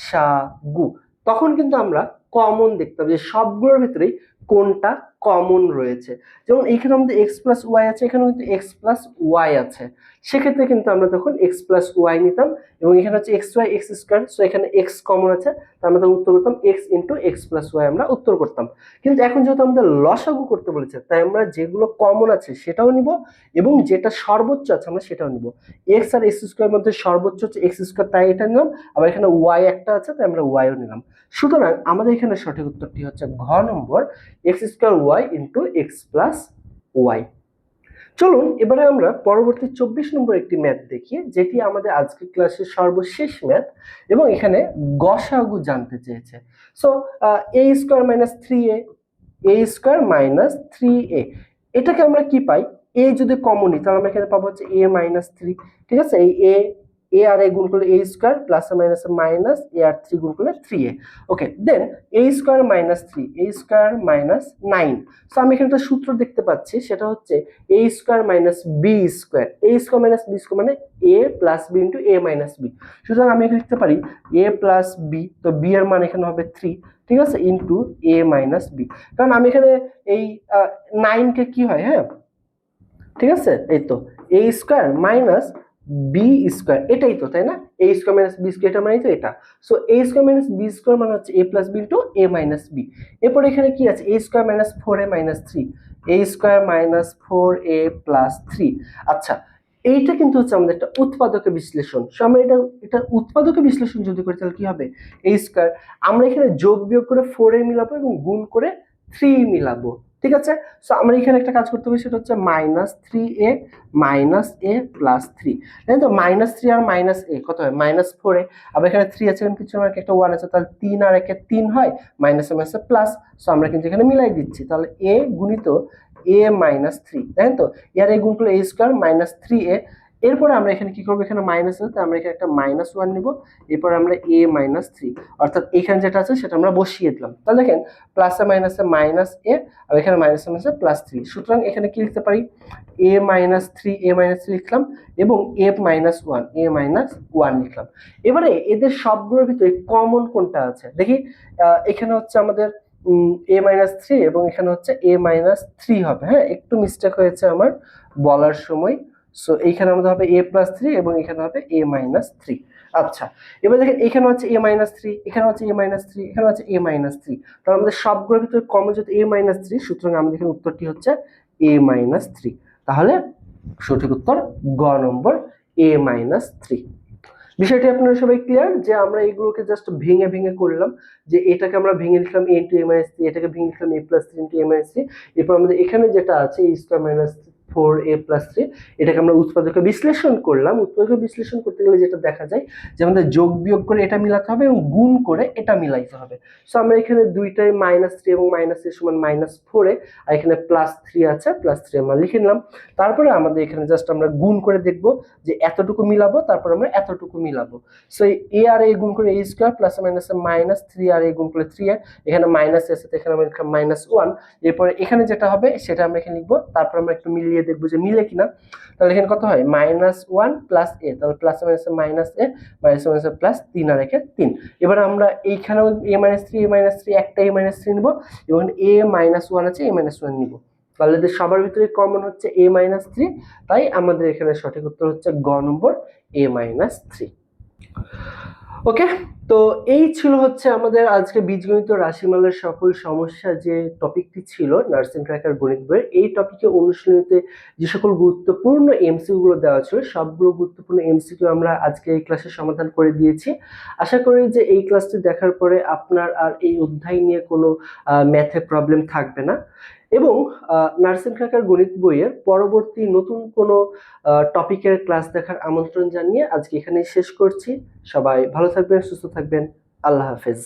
সা গু, তখন কিন্তু আমরা কমন দেখতাম যে সবগুলোর ভিতরেই কোনটা কমন রয়েছে। যেমন এইখানে আমাদের এক্স প্লাস ওয়াই আছে, এখানে কিন্তু এক্স প্লাস ওয়াই আছে, সেক্ষেত্রে কিন্তু আমরা তখন এক্স প্লাস ওয়াই নিতাম। এবং এখানে হচ্ছে x y x square, so এখানে এক্স কমন আছে, তো আমরা তখন উত্তর করতাম x into x plus y আমরা উত্তর করতাম। কিন্তু এখন যেহেতু আমাদের লসাগু করতে বলেছে, তাই আমরা যেগুলো কমন আছে সেটাও নিব, এবং যেটা সর্বোচ্চ আছে আমরা সেটাও নিব। এক্স আর এক্স স্কোয়ার মধ্যে সর্বোচ্চ হচ্ছে এক্স স্কোয়ার, তাই এটা নিলাম। আবার এখানে ওয়াই একটা আছে, তাই আমরা ওয়াইও নিলাম। সুতরাং আমাদের এখানে সঠিক উত্তরটি হচ্ছে ঘ নম্বর, X square Y into x plus Y. চলুন এবারে আমরা পরবর্তী 24 নম্বর একটি ম্যাথ দেখি, যেটি আমাদের আজকের ক্লাসের সর্বশেষ ম্যাথ, এবং এখানে গসাগু জানতে চেয়েছে। সো এ স্কোয়ার মাইনাস থ্রি এ স্কোয়ার মাইনাস থ্রি এটাকে আমরা কি পাই? এ যদি কমন নিই তাহলে আমরা এখানে পাবো হচ্ছে এ মাইনাস থ্রি। ঠিক আছে, এই এ আর এ গুণ করলে এ স্কোয়ার, প্লাস মাইনাস মাইনাস এ আর থ্রি গুণ করলে থ্রি এ। ওকে, দেন এ স্কোয়ার মাইনাস থ্রি, এ স্কোয়ার মাইনাস নাইন। সো আমি এখানে একটা সূত্র দেখতে পাচ্ছি, সেটা হচ্ছে এ স্কোয়ার মাইনাস বি স্কোয়ার। এ স্কোয়ার মাইনাস বি স্কোয়ার মানে এ প্লাস বি ইন্টু এ মাইনাস বি। সুতরাং আমি এখানে লিখতে পারি এ প্লাস বি, তো বি এর মান এখানে হবে থ্রি, ঠিক আছে, ইন্টু এ মাইনাস বি। কারণ আমি এখানে এই নাইনকে কি হয়, হ্যাঁ ঠিক আছে, এই তো এ স্কোয়ার মাইনাস বি স্কোয়ার, এটাই তো, তাই না? এ স্কোয়ার মাইনাস বি স্কোয়ার, এটা মানে তো এটা। সো এ স্কোয়ার মাইনাস বি স্কোয়ার মানে হচ্ছে A plus b into A minus B. এরপর এখানে কি আছে? এ স্কোয়ার মাইনাস ফোর এ মাইনাস থ্রি, এ স্কোয়ার মাইনাস ফোর এ প্লাস থ্রি। আচ্ছা, এইটা কিন্তু হচ্ছে আমাদের একটা উৎপাদকের বিশ্লেষণ। সো আমরা এটা উৎপাদকের বিশ্লেষণ যদি করি তাহলে কি হবে? এ স্কোয়ার, আমরা এখানে যোগ বিয়োগ করে ফোর এ মিলাবো এবং গুণ করে থ্রি মিলাবো, ঠিক আছে। সো আমরা এখানে একটা কাজ করতে হবে, সেটা হচ্ছে মাইনাস থ্রি এ মাইনাস এ প্লাস থ্রি। তাই তো, মাইনাস থ্রি আর মাইনাস এ কত হয়? মাইনাস ফোর এ। আবার এখানে থ্রি আছে, কিছু একটা ওয়ান আছে, তাহলে তিন আর একে তিন হয়, মাইনাসে মাইনাসে প্লাস। সো আমরা কিন্তু এখানে মিলাই দিচ্ছি, তাহলে এ গুণিত এ মাইনাস থ্রি, তাই তো, এর এ গুণ করলে এ স্কোয়ার মাইনাস থ্রি এ। এরপরে আমরা এখানে কি করবো? এখানে মাইনাস আছে, আমরা এখানে একটা মাইনাস ওয়ান নিব, এরপর আমরা এ মাইনাস থ্রি, অর্থাৎ এখানে যেটা আছে সেটা আমরা বসিয়ে দিলাম। তাহলে দেখেন প্লাসে মাইনাসে মাইনাস এ, আর এখানে মাইনাসে মাইনাসে প্লাস থ্রি। সুতরাং এখানে কি লিখতে পারি? এ মাইনাস থ্রি, এ মাইনাস থ্রি লিখলাম, এবং এ মাইনাস ওয়ান, এ মাইনাস ওয়ান লিখলাম। এবারে এদের সবগুলোর ভিতরে কমন কোনটা আছে দেখি। এখানে হচ্ছে আমাদের এ মাইনাস থ্রি, এবং এখানে হচ্ছে এ মাইনাস থ্রি হবে। হ্যাঁ, একটু মিস্টেক হয়েছে আমার বলার সময়। সো এইখানে আমাদের হবে এ প্লাস থ্রি, এবং এখানে হবে এ মাইনাস থ্রি। আচ্ছা, এবার দেখেন এখানে হচ্ছে এ মাইনাস থ্রি, এখানে হচ্ছে এ মাইনাস থ্রি, এখানে হচ্ছে এ মাইনাস থ্রি। তাহলে আমাদের সবগুলোর ভিতরে কমন যেহেতু এ মাইনাস থ্রি, সুতরাং আমাদের এখানে উত্তরটি হচ্ছে এ মাইনাস থ্রি। তাহলে সঠিক উত্তর গ নম্বর, এ মাইনাস থ্রি। বিষয়টি আপনারা সবাই ক্লিয়ার যে আমরা এগুলোকে জাস্ট ভেঙে ভেঙে করলাম, যে এটাকে আমরা ভেঙে লিখলাম এ ইন্টু এ মাইনাস থ্রি, এটাকে ভেঙে লিখলাম এ প্লাস থ্রি ইন্টু এ মাইনাস থ্রি। এরপর আমাদের এখানে যেটা আছে এ স্কোয়ার মাইনাস ফোর এ প্লাস থ্রি, এটাকে আমরা উৎপাদকে বিশ্লেষণ করলাম। উৎপাদকে বিশ্লেষণ করতে গেলে যেটা দেখা যায় যে আমাদের যোগ বিয়োগ করে এটা মিলাতে হবে এবং গুণ করে এটা মিলাইতে হবে। সো আমরা এখানে দুইটাই মাইনাস থ্রি এবং মাইনাস থ্রি সমান মাইনাস ফোর এ, আর এখানে প্লাস থ্রি আছে, প্লাস থ্রি আমরা লিখে নিলাম। তারপরে আমাদের এখানে জাস্ট আমরা গুণ করে দেখবো যে এতটুকু মিলাবো, তারপর আমরা এতটুকু মিলাবো। সো এ আর এ গুণ করে A square, plus minus minus three আর এ গুণ করে থ্রি এ, এখানে মাইনাস আছে, এখানে আমরা লিখলাম মাইনাস ওয়ান। এরপরে এখানে যেটা হবে সেটা আমরা এখানে লিখবো, তারপর আমরা একটু মিলিয়ে দেখবো যে মিলে কিনা। তাহলে এখানে কত হয়? মাইনাস ওয়ান প্লাস এ, তাহলে plus minus minus A, minus minus plus তিন আর একে তিন। এবার আমরা এইখানেও এ মাইনাস থ্রি একটা এ মাইনাস থ্রি নিবো, এবং এ মাইনাস ওয়ান আছে, এ মাইনাস ওয়ান নিবো। তাহলে সবার ভিতরে কমন হচ্ছে এ মাইনাস থ্রি, তাই আমাদের এখানে সঠিক উত্তর হচ্ছে গ নম্বর, এ মাইনাস থ্রি। ওকে, তো এই ছিল হচ্ছে আমাদের আজকে বীজগণিত রাশিমালার সকল সমস্যা যে টপিকটি ছিল নার্সিং ক্র্যাকার গণিত বইয়ের। এই টপিকে অনুশীলনীতে যে সকল গুরুত্বপূর্ণ এমসিকিউ গুলো দেওয়া ছিল, সবগুলো গুরুত্বপূর্ণ এমসিকিউ আমরা আজকে এই ক্লাসে সমাধান করে দিয়েছি। আশা করি যে এই ক্লাসটি দেখার পরে আপনার আর এই অধ্যায় নিয়ে কোনো ম্যাথে প্রবলেম থাকবে না, এবং নার্সিং ক্র্যাকার গণিত বইয়ের পরবর্তী নতুন কোনো টপিকের ক্লাস দেখার আমন্ত্রণ জানিয়ে আজকে এখানেই শেষ করছি। সবাই ভালো থাকবেন, সুস্থ থাকবেন, আল্লাহ হাফেজ।